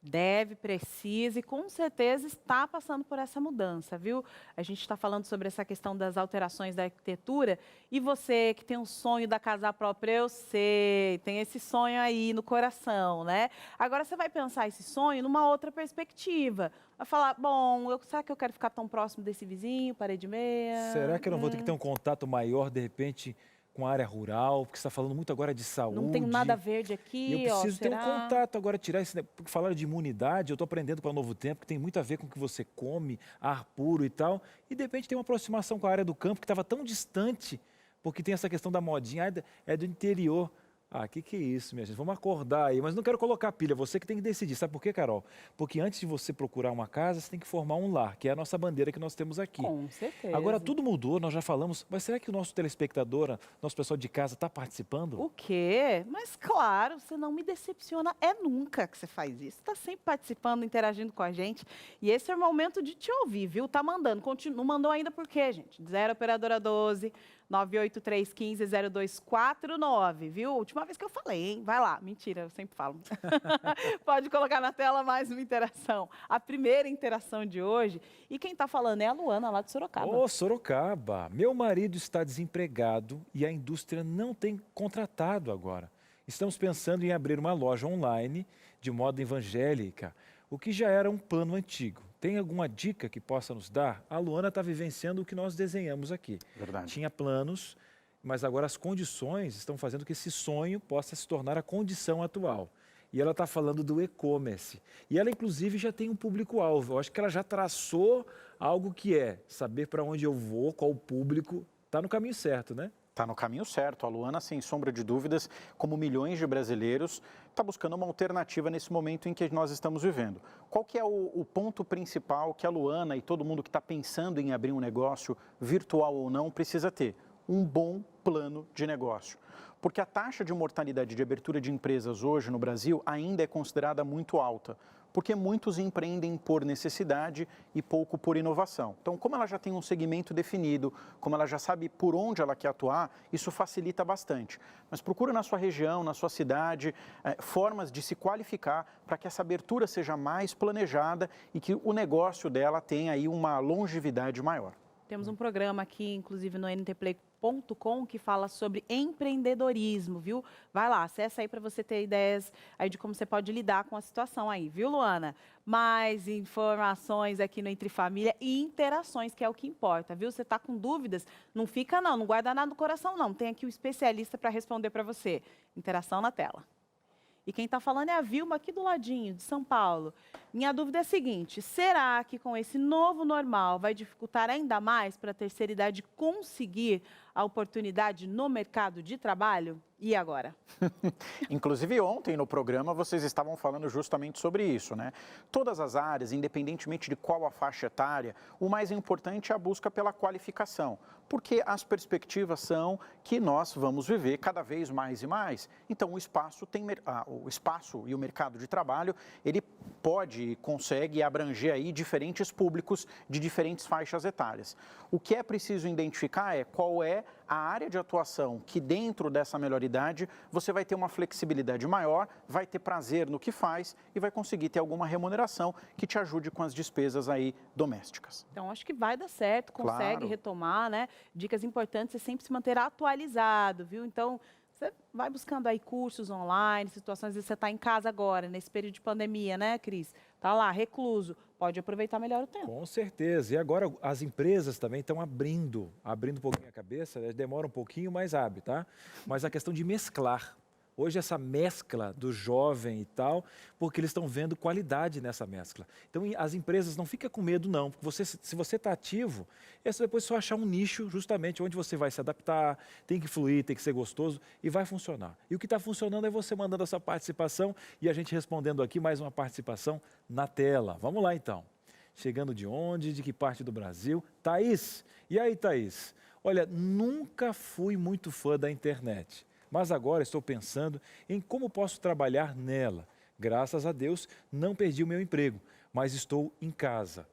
Deve, precisa e com certeza está passando por essa mudança, viu? A gente está falando sobre essa questão das alterações da arquitetura e você que tem um sonho da casa própria, eu sei, tem esse sonho aí no coração, né? Agora você vai pensar esse sonho numa outra perspectiva. Vai falar, bom, será que eu quero ficar tão próximo desse vizinho, parede meia? Será que eu não vou ter que ter um contato maior, de repente, com a área rural, porque você está falando muito agora de saúde. Não tem nada verde aqui, eu preciso ter um contato agora, tirar esse... Porque falaram de imunidade, eu estou aprendendo para o Novo Tempo, que tem muito a ver com o que você come, ar puro e tal, e de repente tem uma aproximação com a área do campo, que estava tão distante, porque tem essa questão da modinha, é do interior. Que é isso, minha gente? Vamos acordar aí. Mas não quero colocar pilha, você que tem que decidir. Sabe por quê, Carol? Porque antes de você procurar uma casa, você tem que formar um lar, que é a nossa bandeira que nós temos aqui. Com certeza. Agora, tudo mudou, nós já falamos. Mas será que o nosso telespectador, nosso pessoal de casa, está participando? O quê? Mas claro, você não me decepciona nunca que você faz isso. Está sempre participando, interagindo com a gente. E esse é o momento de te ouvir, viu? Tá mandando. Não mandou ainda por quê, gente? 0 operadora 12 983150249, viu? Última vez que eu falei, hein? Vai lá. Mentira, eu sempre falo. Pode colocar na tela mais uma interação. A primeira interação de hoje. E quem está falando é a Luana, lá de Sorocaba. Ô, Sorocaba. Meu marido está desempregado e a indústria não tem contratado agora. Estamos pensando em abrir uma loja online de moda evangélica, o que já era um plano antigo. Tem alguma dica que possa nos dar? A Luana está vivenciando o que nós desenhamos aqui. Verdade. Tinha planos, mas agora as condições estão fazendo que esse sonho possa se tornar a condição atual. E ela está falando do e-commerce. E ela, inclusive, já tem um público-alvo. Eu acho que ela já traçou algo que é saber para onde eu vou, qual o público. Está no caminho certo, né? Está no caminho certo. A Luana, sem sombra de dúvidas, como milhões de brasileiros, está buscando uma alternativa nesse momento em que nós estamos vivendo. Qual que é o ponto principal que a Luana e todo mundo que está pensando em abrir um negócio, virtual ou não, precisa ter? Um bom plano de negócio. Porque a taxa de mortalidade de abertura de empresas hoje no Brasil ainda é considerada muito alta, porque muitos empreendem por necessidade e pouco por inovação. Então, como ela já tem um segmento definido, como ela já sabe por onde ela quer atuar, isso facilita bastante. Mas procura na sua região, na sua cidade, formas de se qualificar para que essa abertura seja mais planejada e que o negócio dela tenha aí uma longevidade maior. Temos um programa aqui, inclusive no ntplay.com, que fala sobre empreendedorismo, viu? Vai lá, acessa aí para você ter ideias aí de como você pode lidar com a situação aí, viu, Luana? Mais informações aqui no Entre Família e interações, que é o que importa, viu? Você está com dúvidas? Não fica não guarda nada no coração não. Tem aqui o especialista para responder para você. Interação na tela. E quem está falando é a Vilma, aqui do ladinho, de São Paulo. Minha dúvida é a seguinte, será que com esse novo normal vai dificultar ainda mais para a terceira idade conseguir a oportunidade no mercado de trabalho? E agora? Inclusive ontem no programa vocês estavam falando justamente sobre isso, né? Todas as áreas, independentemente de qual a faixa etária, o mais importante é a busca pela qualificação, porque as perspectivas são que nós vamos viver cada vez mais e mais. Então o espaço e o mercado de trabalho, ele pode e consegue abranger aí diferentes públicos de diferentes faixas etárias. O que é preciso identificar é qual é a área de atuação que dentro dessa melhor idade você vai ter uma flexibilidade maior, vai ter prazer no que faz e vai conseguir ter alguma remuneração que te ajude com as despesas aí domésticas. Então, acho que vai dar certo, consegue Claro. retomar, né? Dicas importantes é sempre se manter atualizado, viu? Então, Você vai buscando aí cursos online, situações, você está em casa agora, nesse período de pandemia, né, Cris? Está lá, recluso, pode aproveitar melhor o tempo. Com certeza. E agora as empresas também estão abrindo um pouquinho a cabeça, né? Demora um pouquinho, mas abre, tá? Mas a questão de mesclar. Hoje essa mescla do jovem e tal, porque eles estão vendo qualidade nessa mescla. Então as empresas não ficam com medo não, porque se você está ativo, é depois só achar um nicho justamente onde você vai se adaptar, tem que fluir, tem que ser gostoso e vai funcionar. E o que está funcionando é você mandando essa participação e a gente respondendo aqui mais uma participação na tela. Vamos lá então. Chegando de onde? De que parte do Brasil? Thaís. E aí, Thaís? Olha, nunca fui muito fã da internet. Mas agora estou pensando em como posso trabalhar nela. Graças a Deus, não perdi o meu emprego, mas estou em casa.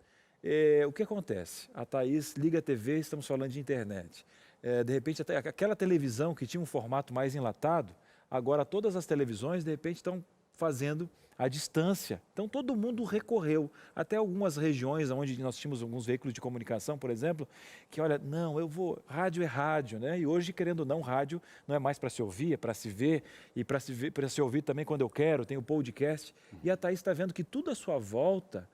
O que acontece? A Thaís liga a TV, estamos falando de internet. De repente, até aquela televisão que tinha um formato mais enlatado, agora todas as televisões, de repente, estão fazendo à distância. Então, todo mundo recorreu. Até algumas regiões onde nós tínhamos alguns veículos de comunicação, por exemplo, que, olha, não, rádio é rádio, né? E hoje, querendo ou não, rádio não é mais para se ouvir, é para se ver, e para se ouvir também quando eu quero, tem o podcast. E a Thaís está vendo que tudo à sua volta,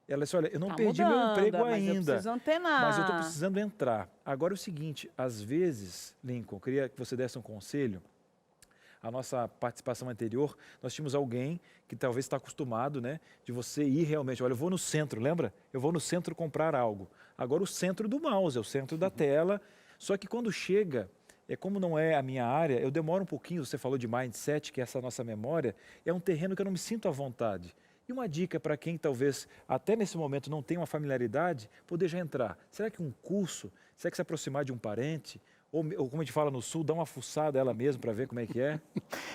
ela disse, olha, eu não perdi meu emprego ainda, mas eu preciso antenar. Mas eu estou precisando entrar. Agora, é o seguinte, às vezes, Lincoln, eu queria que você desse um conselho. A nossa participação anterior, nós tínhamos alguém que talvez está acostumado, né, de você ir realmente, olha, eu vou no centro, lembra? Eu vou no centro comprar algo. Agora o centro do mouse, é o centro da tela, só que quando chega, como não é a minha área, eu demoro um pouquinho, você falou de mindset, que é essa nossa memória, é um terreno que eu não me sinto à vontade. E uma dica para quem talvez até nesse momento não tenha uma familiaridade, poder já entrar. Será que um curso, será que se aproximar de um parente, ou como a gente fala no Sul, dá uma fuçada ela mesma para ver como é que é?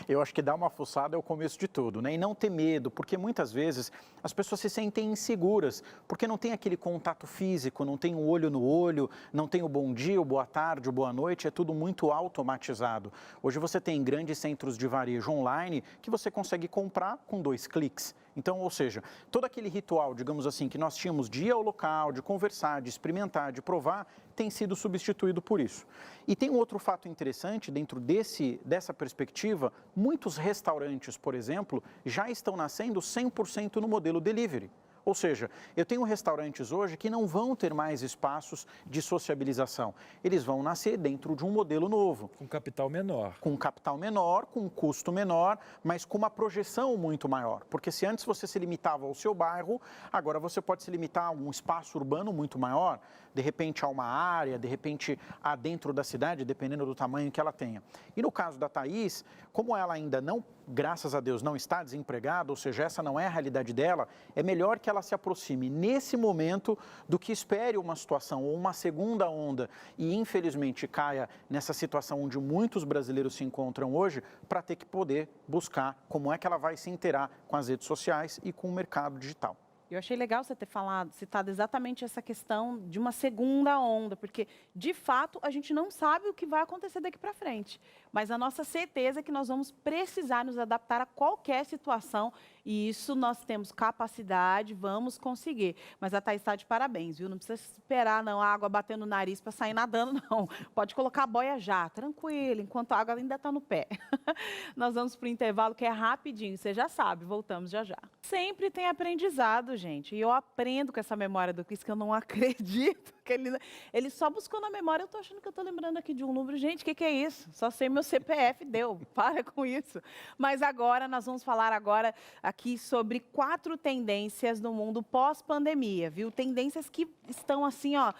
Eu acho que dar uma fuçada é o começo de tudo, né? E não ter medo, porque muitas vezes as pessoas se sentem inseguras, porque não tem aquele contato físico, não tem o olho no olho, não tem o bom dia, o boa tarde, o boa noite, é tudo muito automatizado. Hoje você tem grandes centros de varejo online que você consegue comprar com 2 cliques. Então, ou seja, todo aquele ritual, digamos assim, que nós tínhamos de ir ao local, de conversar, de experimentar, de provar, tem sido substituído por isso. E tem um outro fato interessante dentro dessa perspectiva, muitos restaurantes, por exemplo, já estão nascendo 100% no modelo delivery. Ou seja, eu tenho restaurantes hoje que não vão ter mais espaços de sociabilização. Eles vão nascer dentro de um modelo novo. Com capital menor. Com capital menor, com custo menor, mas com uma projeção muito maior. Porque se antes você se limitava ao seu bairro, agora você pode se limitar a um espaço urbano muito maior, de repente a uma área, de repente a dentro da cidade, dependendo do tamanho que ela tenha. E no caso da Thaís, como ela ainda não, graças a Deus, não está desempregada, ou seja, essa não é a realidade dela, é melhor que ela se aproxime nesse momento do que espere uma situação ou uma segunda onda e infelizmente caia nessa situação onde muitos brasileiros se encontram hoje para ter que poder buscar como é que ela vai se inteirar com as redes sociais e com o mercado digital. Eu achei legal você ter citado exatamente essa questão de uma segunda onda, porque, de fato, a gente não sabe o que vai acontecer daqui para frente. Mas a nossa certeza é que nós vamos precisar nos adaptar a qualquer situação e isso nós temos capacidade, vamos conseguir. Mas a Thaís está de parabéns, viu? Não precisa esperar, não, a água bater no nariz para sair nadando, não. Pode colocar a boia já, tranquilo, enquanto a água ainda está no pé. Nós vamos para o intervalo, que é rapidinho, você já sabe, voltamos já já. Sempre tem aprendizado, gente, e eu aprendo com essa memória do Cris, que eu não acredito que ele só buscou na memória. Eu tô achando que eu tô lembrando aqui de um número. Gente, o que é isso? Só sei meu CPF, deu. Para com isso. Mas agora, nós vamos falar agora aqui sobre 4 tendências no mundo pós-pandemia, viu? Tendências que estão assim, ó,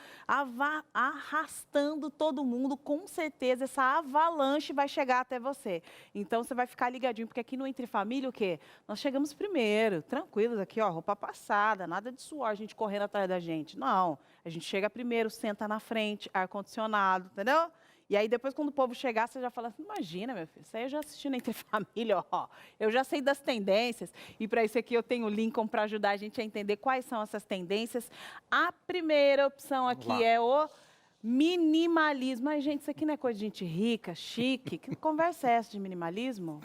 arrastando todo mundo. Com certeza, essa avalanche vai chegar até você. Então, você vai ficar ligadinho, porque aqui no Entre Família, o quê? Nós chegamos primeiro, tranquilos aqui, ó, roupa passada, nada de suor, a gente correndo atrás da gente. Não, a gente chega primeiro, senta na frente, ar-condicionado, entendeu? E aí, depois, quando o povo chegar, você já fala assim, imagina, meu filho, isso aí eu já assisti na Entre Família, ó, eu já sei das tendências, e para isso aqui eu tenho o Lincoln para ajudar a gente a entender quais são essas tendências. A primeira opção aqui é o minimalismo. Ai, gente, isso aqui não é coisa de gente rica, chique? Que conversa é essa de minimalismo?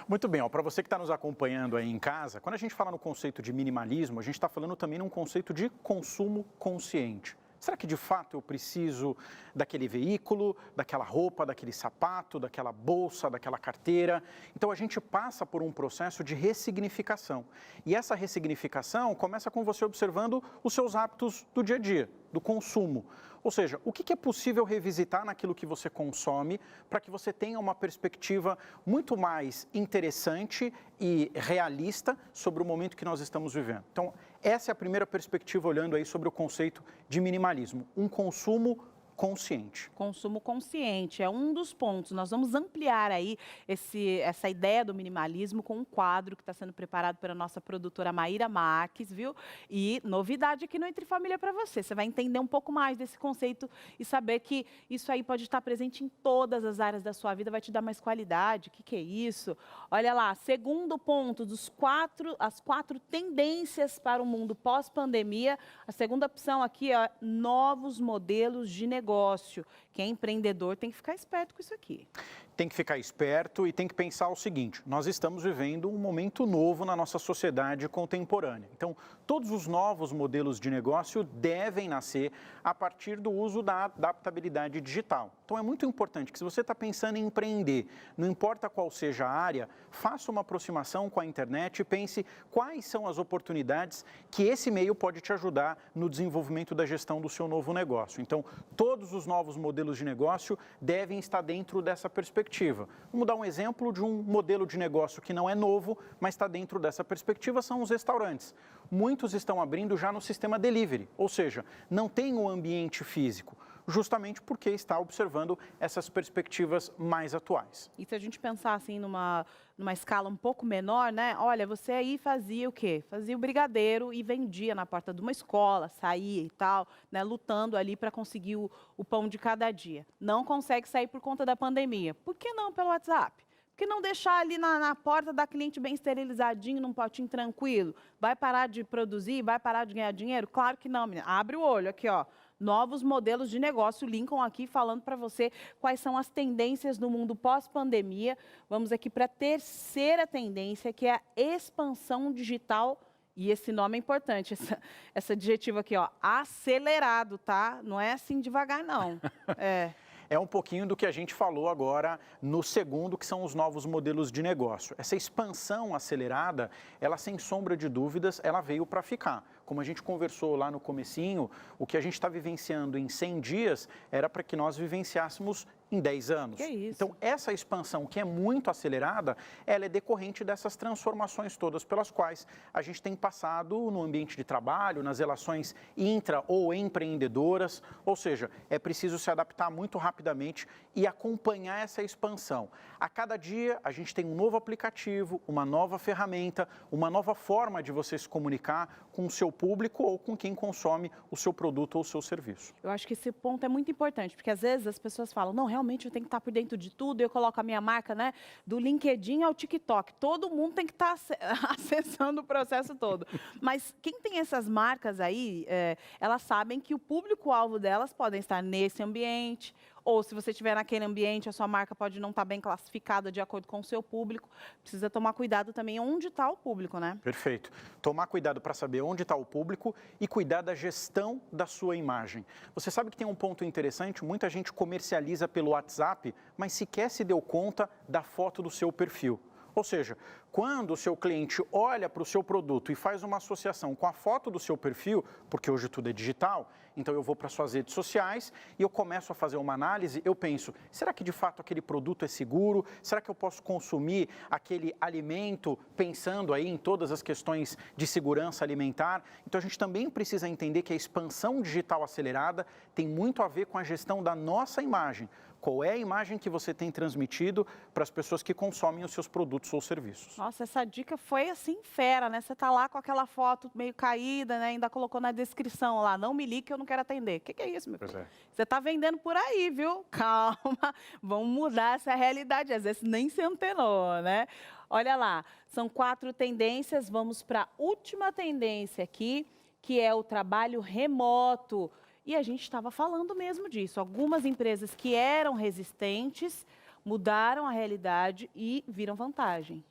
Muito bem, para você que está nos acompanhando aí em casa, quando a gente fala no conceito de minimalismo, a gente está falando também num conceito de consumo consciente. Será que de fato eu preciso daquele veículo, daquela roupa, daquele sapato, daquela bolsa, daquela carteira? Então a gente passa por um processo de ressignificação. E essa ressignificação começa com você observando os seus hábitos do dia a dia, do consumo. Ou seja, o que é possível revisitar naquilo que você consome para que você tenha uma perspectiva muito mais interessante e realista sobre o momento que nós estamos vivendo. Então, essa é a primeira perspectiva olhando aí sobre o conceito de minimalismo, um consumo consciente. Consumo consciente é um dos pontos. Nós vamos ampliar aí essa ideia do minimalismo com um quadro que está sendo preparado pela nossa produtora Maíra Marques, viu? E novidade aqui no Entre Família para você. Você vai entender um pouco mais desse conceito e saber que isso aí pode estar presente em todas as áreas da sua vida, vai te dar mais qualidade. O que é isso? Olha lá, segundo ponto as 4 tendências para o mundo pós-pandemia. A segunda opção aqui é novos modelos de negócio. Quem é empreendedor tem que ficar esperto com isso aqui. Tem que ficar esperto e tem que pensar o seguinte, nós estamos vivendo um momento novo na nossa sociedade contemporânea. Então, todos os novos modelos de negócio devem nascer a partir do uso da adaptabilidade digital. Então, é muito importante que se você está pensando em empreender, não importa qual seja a área, faça uma aproximação com a internet e pense quais são as oportunidades que esse meio pode te ajudar no desenvolvimento da gestão do seu novo negócio. Então, todos os novos modelos de negócio devem estar dentro dessa perspectiva. Vamos dar um exemplo de um modelo de negócio que não é novo, mas está dentro dessa perspectiva, são os restaurantes. Muitos estão abrindo já no sistema delivery, ou seja, não tem um ambiente físico, justamente porque está observando essas perspectivas mais atuais. E se a gente pensar assim numa escala um pouco menor, né? Olha, você aí fazia o quê? Fazia o brigadeiro e vendia na porta de uma escola, saía e tal, né? Lutando ali para conseguir o pão de cada dia. Não consegue sair por conta da pandemia. Por que não pelo WhatsApp? Por que não deixar ali na porta da cliente bem esterilizadinho, num potinho tranquilo? Vai parar de produzir? Vai parar de ganhar dinheiro? Claro que não, menina. Abre o olho aqui, ó. Novos modelos de negócio, Lincoln aqui falando para você quais são as tendências no mundo pós-pandemia. Vamos aqui para a terceira tendência, que é a expansão digital. E esse nome é importante, esse adjetivo aqui, ó, acelerado, tá? Não é assim devagar, não. É um pouquinho do que a gente falou agora no segundo, que são os novos modelos de negócio. Essa expansão acelerada, ela sem sombra de dúvidas, ela veio para ficar. Como a gente conversou lá no comecinho, o que a gente está vivenciando em 100 dias era para que nós vivenciássemos em 10 anos. Que isso? Então, essa expansão que é muito acelerada, ela é decorrente dessas transformações todas pelas quais a gente tem passado no ambiente de trabalho, nas relações intra ou empreendedoras, ou seja, é preciso se adaptar muito rapidamente e acompanhar essa expansão. A cada dia a gente tem um novo aplicativo, uma nova ferramenta, uma nova forma de você se comunicar com o seu público ou com quem consome o seu produto ou o seu serviço. Eu acho que esse ponto é muito importante, porque às vezes as pessoas falam, não, realmente eu tenho que estar por dentro de tudo, eu coloco a minha marca, né, do LinkedIn ao TikTok, todo mundo tem que estar acessando o processo todo. Mas quem tem essas marcas aí, elas sabem que o público-alvo delas podem estar nesse ambiente, ou se você estiver naquele ambiente, a sua marca pode não estar bem classificada de acordo com o seu público. Precisa tomar cuidado também onde está o público, né? Perfeito. Tomar cuidado para saber onde está o público e cuidar da gestão da sua imagem. Você sabe que tem um ponto interessante, muita gente comercializa pelo WhatsApp, mas sequer se deu conta da foto do seu perfil. Ou seja, quando o seu cliente olha para o seu produto e faz uma associação com a foto do seu perfil, porque hoje tudo é digital, então eu vou para as suas redes sociais e eu começo a fazer uma análise, eu penso, será que de fato aquele produto é seguro? Será que eu posso consumir aquele alimento pensando aí em todas as questões de segurança alimentar? Então a gente também precisa entender que a expansão digital acelerada tem muito a ver com a gestão da nossa imagem. Qual é a imagem que você tem transmitido para as pessoas que consomem os seus produtos ou serviços? Nossa, essa dica foi assim fera, né? Você tá lá com aquela foto meio caída, né? Ainda colocou na descrição lá, não me ligue que eu não quero atender. O que é isso, meu filho? Você tá vendendo por aí, viu? Calma, vamos mudar essa realidade. Às vezes nem se antenou, né? Olha lá, são 4 tendências, vamos para a última tendência aqui, que é o trabalho remoto. E a gente estava falando mesmo disso. Algumas empresas que eram resistentes mudaram a realidade e viram vantagem.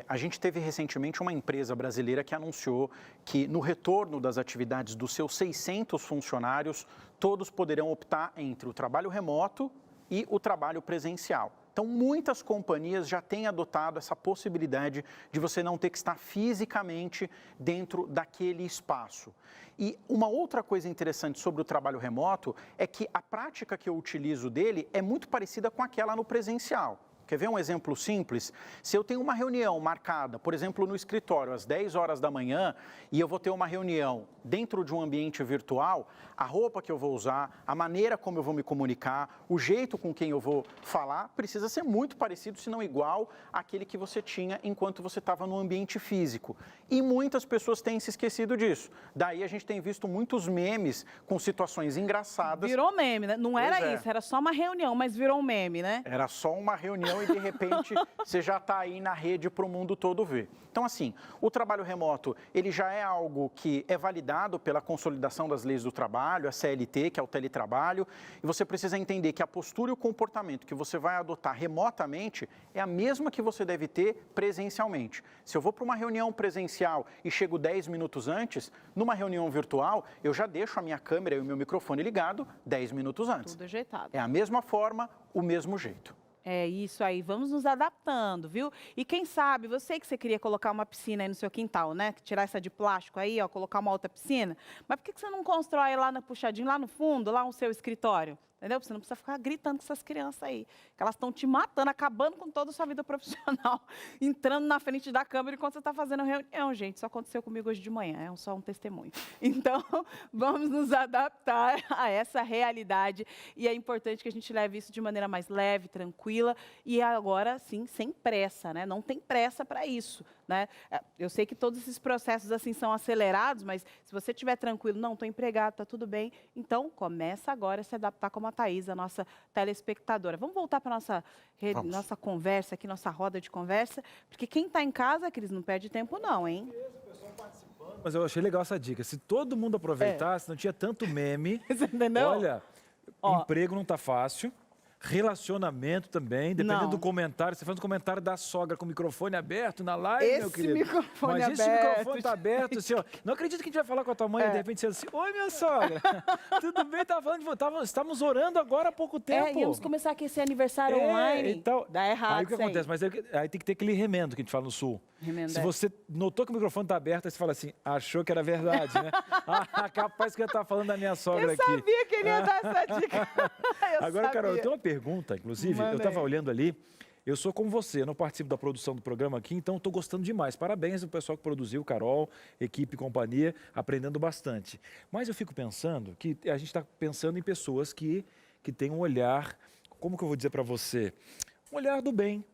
A gente teve recentemente uma empresa brasileira que anunciou que no retorno das atividades dos seus 600 funcionários, todos poderão optar entre o trabalho remoto e o trabalho presencial. Então, muitas companhias já têm adotado essa possibilidade de você não ter que estar fisicamente dentro daquele espaço. E uma outra coisa interessante sobre o trabalho remoto é que a prática que eu utilizo dele é muito parecida com aquela no presencial. Quer ver um exemplo simples? Se eu tenho uma reunião marcada, por exemplo, no escritório, às 10 horas da manhã, e eu vou ter uma reunião dentro de um ambiente virtual, a roupa que eu vou usar, a maneira como eu vou me comunicar, o jeito com quem eu vou falar, precisa ser muito parecido, se não igual, àquele que você tinha enquanto você estava no ambiente físico. E muitas pessoas têm se esquecido disso. Daí a gente tem visto muitos memes com situações engraçadas. Virou meme, né? Não era isso, era só uma reunião, mas virou um meme, né? Era só uma reunião e de repente você já está aí na rede para o mundo todo ver. Então, assim, o trabalho remoto, ele já é algo que é validado pela consolidação das leis do trabalho, a CLT, que é o teletrabalho, e você precisa entender que a postura e o comportamento que você vai adotar remotamente é a mesma que você deve ter presencialmente. Se eu vou para uma reunião presencial e chego 10 minutos antes, numa reunião virtual, eu já deixo a minha câmera e o meu microfone ligado 10 minutos antes. Tudo ajeitado. É a mesma forma, o mesmo jeito. É isso aí, vamos nos adaptando, viu? E quem sabe, você queria colocar uma piscina aí no seu quintal, né? Tirar essa de plástico aí, ó, colocar uma outra piscina. Mas por que você não constrói lá na puxadinho, lá no fundo, lá no seu escritório? Entendeu? Você não precisa ficar gritando com essas crianças aí. Que elas estão te matando, acabando com toda a sua vida profissional, entrando na frente da câmera enquanto você está fazendo reunião, gente. Isso aconteceu comigo hoje de manhã, é só um testemunho. Então, vamos nos adaptar a essa realidade. E é importante que a gente leve isso de maneira mais leve, tranquila. E agora, sim, sem pressa, né? Não tem pressa para isso, né? Eu sei que todos esses processos assim são acelerados, mas se você estiver tranquilo, não, estou empregado, está tudo bem. Então, começa agora a se adaptar como a Thaís, a nossa telespectadora. Vamos voltar para a nossa conversa aqui, nossa roda de conversa, porque quem está em casa, Cris, não perde tempo não, hein? Mas eu achei legal essa dica. Se todo mundo aproveitasse, não tinha tanto meme. Você entendeu? Olha, emprego não está fácil. Relacionamento também, dependendo do comentário. Você faz um comentário da sogra com o microfone aberto na live, meu querido. Microfone Mas esse microfone está aberto, assim, ó. Não acredito que a gente vai falar com a tua mãe e de repente você assim, oi, minha sogra. Tudo bem? Estávamos orando agora há pouco tempo. Íamos começar a aquecer aniversário online. Então, dá errado. Aí o que acontece? Mas aí tem que ter aquele remendo que a gente fala no Sul. Se você notou que o microfone está aberto, aí você fala assim, achou que era verdade, né? Capaz que eu estava falando da minha sogra aqui. Eu sabia que ele ia dar essa dica. Agora, Carol, eu tenho uma pergunta, inclusive, eu estava olhando ali, eu sou como você, eu não participo da produção do programa aqui, então estou gostando demais. Parabéns ao pessoal que produziu, Carol, equipe e companhia, aprendendo bastante. Mas eu fico pensando que a gente está pensando em pessoas que têm um olhar, como que eu vou dizer para você? Um olhar do bem.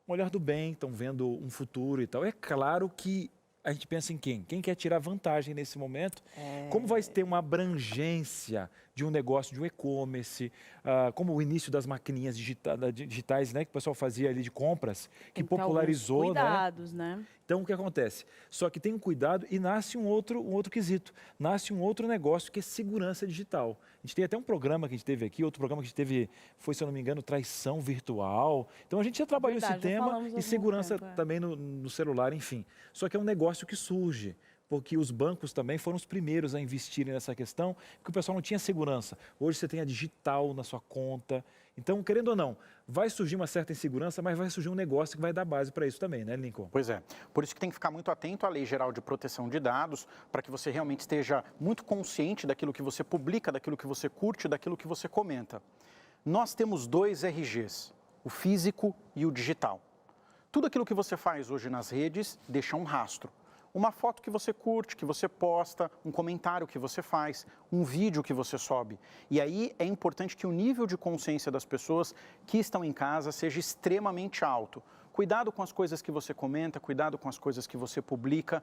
Um olhar do bem, estão vendo um futuro e tal. É claro que a gente pensa em quem? Quem quer tirar vantagem nesse momento? Como vai ter uma abrangência de um negócio, de um e-commerce, como o início das maquininhas digitais, né, que o pessoal fazia ali de compras, que popularizou, cuidados, né? Então, o que acontece? Só que tem um cuidado e nasce um outro quesito. Nasce um outro negócio que é segurança digital. A gente tem até um programa que a gente teve aqui, outro programa que a gente teve, foi, se eu não me engano, traição virtual. Então, a gente já trabalhou esse tema e segurança também no celular, enfim. Só que é um negócio que surge, porque os bancos também foram os primeiros a investirem nessa questão, porque o pessoal não tinha segurança. Hoje você tem a digital na sua conta. Então, querendo ou não, vai surgir uma certa insegurança, mas vai surgir um negócio que vai dar base para isso também, né, Lincoln? Pois é. Por isso que tem que ficar muito atento à Lei Geral de Proteção de Dados, para que você realmente esteja muito consciente daquilo que você publica, daquilo que você curte, daquilo que você comenta. Nós temos 2 RGs, o físico e o digital. Tudo aquilo que você faz hoje nas redes deixa um rastro. Uma foto que você curte, que você posta, um comentário que você faz, um vídeo que você sobe. E aí é importante que o nível de consciência das pessoas que estão em casa seja extremamente alto. Cuidado com as coisas que você comenta, cuidado com as coisas que você publica.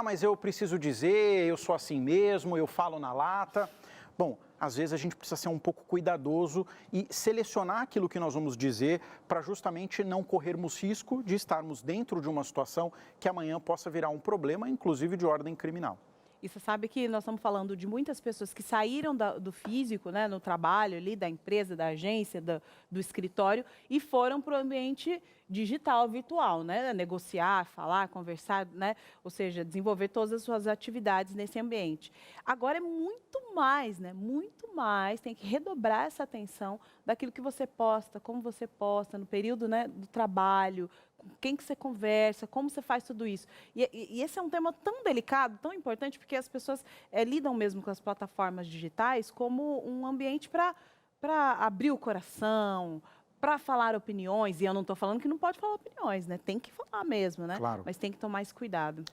Mas eu preciso dizer, eu sou assim mesmo, eu falo na lata. Bom, às vezes a gente precisa ser um pouco cuidadoso e selecionar aquilo que nós vamos dizer para justamente não corrermos risco de estarmos dentro de uma situação que amanhã possa virar um problema, inclusive de ordem criminal. E você sabe que nós estamos falando de muitas pessoas que saíram do físico, né, no trabalho ali, da empresa, da agência, do escritório, e foram para o ambiente digital, virtual, né? Negociar, falar, conversar, né? Ou seja, desenvolver todas as suas atividades nesse ambiente. Agora é muito mais, né? Muito mais, tem que redobrar essa atenção daquilo que você posta, como você posta, no período, né, do trabalho, com quem que você conversa, como você faz tudo isso. E esse é um tema tão delicado, tão importante, porque as pessoas lidam mesmo com as plataformas digitais como um ambiente para abrir o coração, para falar opiniões, e eu não estou falando que não pode falar opiniões, né? Tem que falar mesmo, né? Claro. Mas tem que tomar esse cuidado.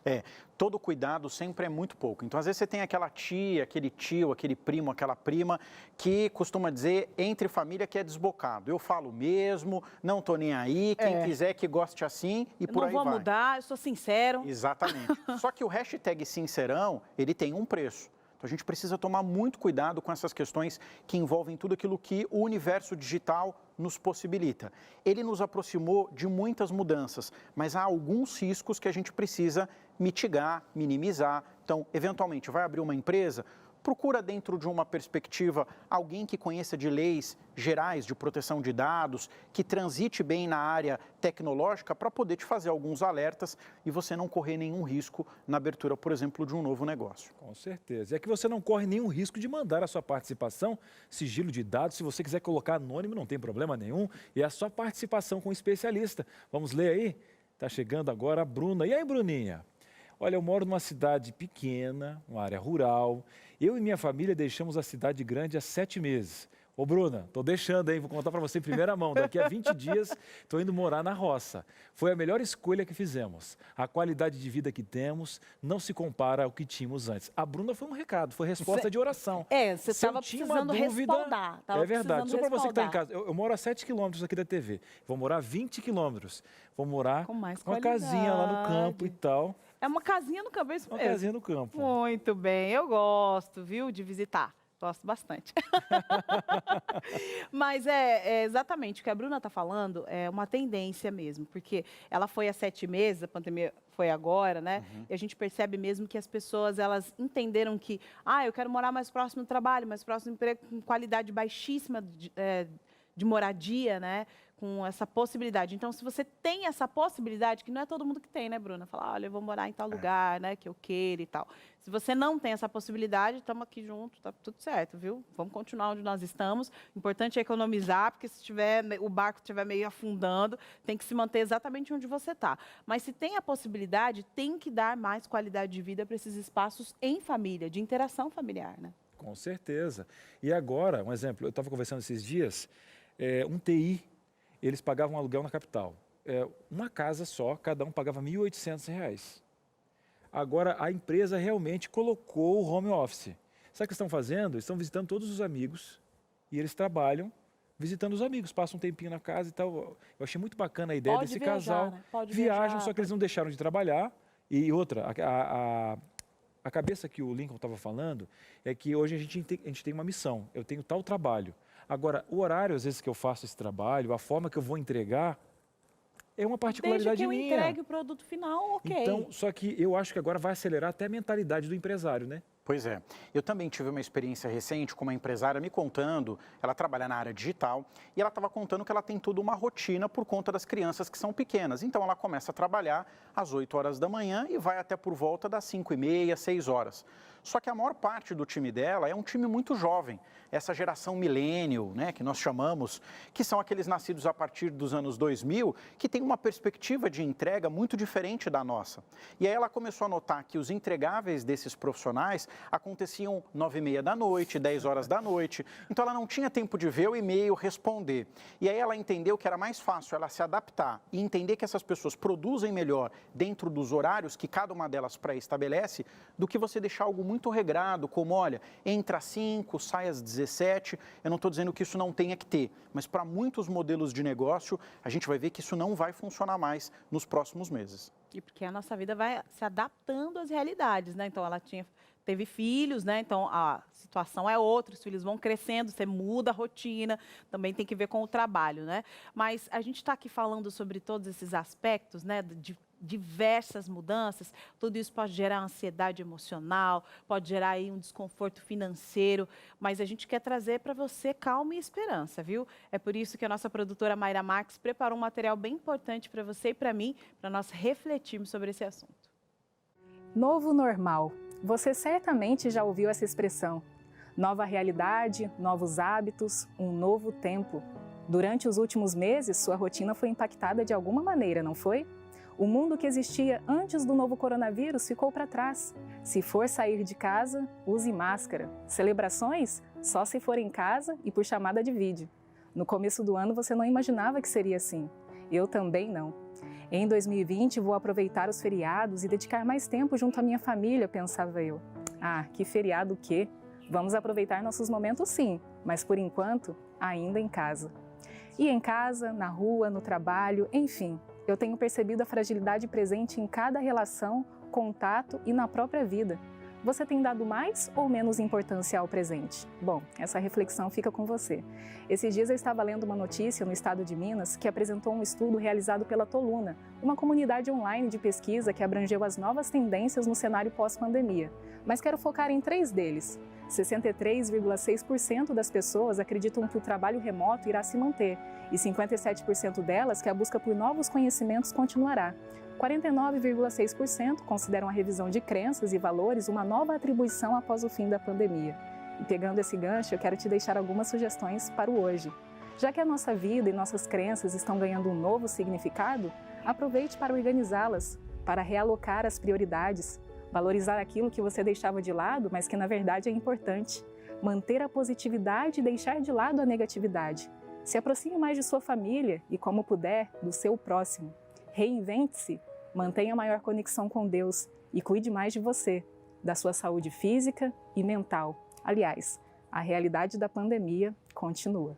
Todo cuidado sempre é muito pouco. Então, às vezes, você tem aquela tia, aquele tio, aquele primo, aquela prima, que costuma dizer, entre família, que é desbocado. Eu falo mesmo, não estou nem aí, quem quiser que goste assim, e por aí vai. Não vou mudar, eu sou sincero. Exatamente. Só que o hashtag sincerão, ele tem um preço. Então, a gente precisa tomar muito cuidado com essas questões que envolvem tudo aquilo que o universo digital nos possibilita. Ele nos aproximou de muitas mudanças, mas há alguns riscos que a gente precisa mitigar, minimizar. Então, eventualmente, vai abrir uma empresa, procura dentro de uma perspectiva alguém que conheça de leis gerais de proteção de dados, que transite bem na área tecnológica para poder te fazer alguns alertas e você não correr nenhum risco na abertura, por exemplo, de um novo negócio. Com certeza. É que você não corre nenhum risco de mandar a sua participação, sigilo de dados, se você quiser colocar anônimo, não tem problema nenhum, e a sua participação com o especialista. Vamos ler aí? Está chegando agora a Bruna. E aí, Bruninha? Olha, eu moro numa cidade pequena, uma área rural. Eu e minha família deixamos a cidade grande há 7 meses. Ô, Bruna, estou deixando, hein? Vou contar para você em primeira mão. Daqui a 20 dias, estou indo morar na roça. Foi a melhor escolha que fizemos. A qualidade de vida que temos não se compara ao que tínhamos antes. A Bruna foi um recado, foi resposta de oração. Você estava precisando respaldar. É verdade. Só para você que está em casa, eu moro a 7 quilômetros aqui da TV. Vou morar 20 quilômetros. Vou morar com mais uma casinha lá no campo e tal. É uma casinha no campo, é isso mesmo. Uma casinha no campo. Muito bem, eu gosto, viu, de visitar. Gosto bastante. Mas exatamente o que a Bruna está falando, é uma tendência mesmo, porque ela foi há 7 meses, a pandemia foi agora, né? E a gente percebe mesmo que as pessoas, elas entenderam que, eu quero morar mais próximo do trabalho, mais próximo do emprego, com qualidade baixíssima de moradia, né? Com essa possibilidade. Então, se você tem essa possibilidade, que não é todo mundo que tem, né, Bruna? Falar, olha, eu vou morar em tal lugar, né, que eu queira e tal. Se você não tem essa possibilidade, estamos aqui juntos, tá tudo certo, viu? Vamos continuar onde nós estamos. O importante é economizar, porque se o barco estiver meio afundando, tem que se manter exatamente onde você está. Mas se tem a possibilidade, tem que dar mais qualidade de vida para esses espaços em família, de interação familiar, né? Com certeza. E agora, um exemplo, eu estava conversando esses dias, um TI, eles pagavam um aluguel na capital. Uma casa só, cada um pagava R$ 1.800. Agora, a empresa realmente colocou o home office. Sabe o que estão fazendo? Estão visitando todos os amigos e eles trabalham visitando os amigos, passam um tempinho na casa e tal. Eu achei muito bacana a ideia desse casal. Né? Pode viajam, viajar, só que eles não deixaram de trabalhar. E outra, a cabeça que o Lincoln estava falando é que hoje a gente tem uma missão. Eu tenho tal trabalho. Agora, o horário, às vezes, que eu faço esse trabalho, a forma que eu vou entregar, é uma particularidade minha. Desde que eu entregue o produto final, ok. Então, só que eu acho que agora vai acelerar até a mentalidade do empresário, né? Pois é. Eu também tive uma experiência recente com uma empresária me contando, ela trabalha na área digital, e ela estava contando que ela tem toda uma rotina por conta das crianças que são pequenas. Então, ela começa a trabalhar às 8 horas da manhã e vai até por volta das 5h30, 6 horas. Só que a maior parte do time dela é um time muito jovem, essa geração millennial, né, que nós chamamos, que são aqueles nascidos a partir dos anos 2000, que tem uma perspectiva de entrega muito diferente da nossa. E aí ela começou a notar que os entregáveis desses profissionais aconteciam 9h30 da noite, 10 horas da noite, então ela não tinha tempo de ver o e-mail, responder. E aí ela entendeu que era mais fácil ela se adaptar e entender que essas pessoas produzem melhor dentro dos horários que cada uma delas pré-estabelece, do que você deixar algo muito regrado, como, olha, entra às 5, sai às 17. Eu não estou dizendo que isso não tenha que ter, mas para muitos modelos de negócio, a gente vai ver que isso não vai funcionar mais nos próximos meses. E porque a nossa vida vai se adaptando às realidades, né? Então, ela teve filhos, né? Então, a situação é outra, os filhos vão crescendo, você muda a rotina, também tem que ver com o trabalho, né? Mas a gente está aqui falando sobre todos esses aspectos, né? De diversas mudanças, tudo isso pode gerar ansiedade emocional, pode gerar aí um desconforto financeiro, mas a gente quer trazer para você calma e esperança, viu? É por isso que a nossa produtora Mayra Max preparou um material bem importante para você e para mim, para nós refletirmos sobre esse assunto. Novo normal. Você certamente já ouviu essa expressão. Nova realidade, novos hábitos, um novo tempo. Durante os últimos meses, sua rotina foi impactada de alguma maneira, não foi? O mundo que existia antes do novo coronavírus ficou para trás. Se for sair de casa, use máscara. Celebrações? Só se for em casa e por chamada de vídeo. No começo do ano você não imaginava que seria assim. Eu também não. Em 2020 vou aproveitar os feriados e dedicar mais tempo junto à minha família, pensava eu. Ah, que feriado o quê? Vamos aproveitar nossos momentos sim, mas por enquanto, ainda em casa. E em casa, na rua, no trabalho, enfim, eu tenho percebido a fragilidade presente em cada relação, contato e na própria vida. Você tem dado mais ou menos importância ao presente? Bom, essa reflexão fica com você. Esses dias eu estava lendo uma notícia no estado de Minas que apresentou um estudo realizado pela Toluna, uma comunidade online de pesquisa que abrangeu as novas tendências no cenário pós-pandemia. Mas quero focar em 3 deles. 63,6% das pessoas acreditam que o trabalho remoto irá se manter e 57% delas que a busca por novos conhecimentos continuará. 49,6% consideram a revisão de crenças e valores uma nova atribuição após o fim da pandemia. E pegando esse gancho, eu quero te deixar algumas sugestões para o hoje. Já que a nossa vida e nossas crenças estão ganhando um novo significado, aproveite para organizá-las, para realocar as prioridades, valorizar aquilo que você deixava de lado, mas que na verdade é importante. Manter a positividade e deixar de lado a negatividade. Se aproxime mais de sua família e, como puder, do seu próximo. Reinvente-se, mantenha a maior conexão com Deus e cuide mais de você, da sua saúde física e mental. Aliás, a realidade da pandemia continua.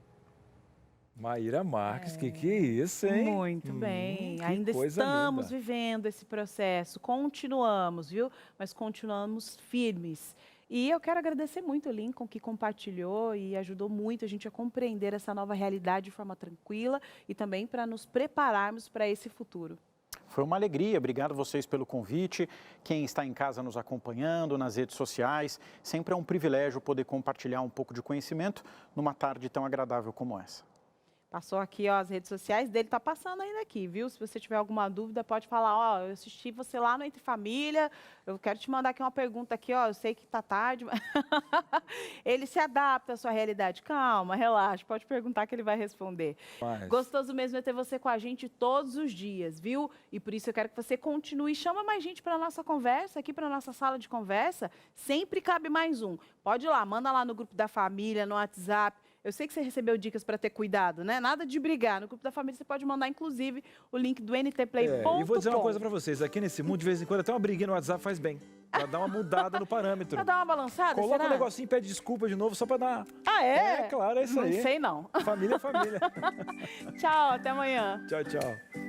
Mayra Marques, que é isso, hein? Muito bem. Ainda estamos vivendo esse processo, continuamos, viu? Mas continuamos firmes. E eu quero agradecer muito o Lincoln, que compartilhou e ajudou muito a gente a compreender essa nova realidade de forma tranquila e também para nos prepararmos para esse futuro. Foi uma alegria, obrigado a vocês pelo convite. Quem está em casa nos acompanhando nas redes sociais, sempre é um privilégio poder compartilhar um pouco de conhecimento numa tarde tão agradável como essa. Passou aqui, ó, as redes sociais dele, tá passando ainda aqui, viu? Se você tiver alguma dúvida, pode falar, ó, eu assisti você lá no Entre Família, eu quero te mandar aqui uma pergunta aqui, ó, eu sei que tá tarde, mas ele se adapta à sua realidade. Calma, relaxa, pode perguntar que ele vai responder. Gostoso mesmo é ter você com a gente todos os dias, viu? E por isso eu quero que você continue, chama mais gente para nossa conversa, aqui para nossa sala de conversa, sempre cabe mais um. Pode ir lá, manda lá no grupo da família, no WhatsApp. Eu sei que você recebeu dicas para ter cuidado, né? Nada de brigar. No grupo da família você pode mandar, inclusive, o link do ntplay.com. E vou dizer uma coisa para vocês. Aqui nesse mundo, de vez em quando, até uma briguinha no WhatsApp faz bem. Pra dar uma mudada no parâmetro. Pra dar uma balançada, coloca um negocinho e pede desculpa de novo, só pra dar... Ah, é? É, claro, é isso aí. Não sei, não. Família é família. Tchau, até amanhã. Tchau, tchau.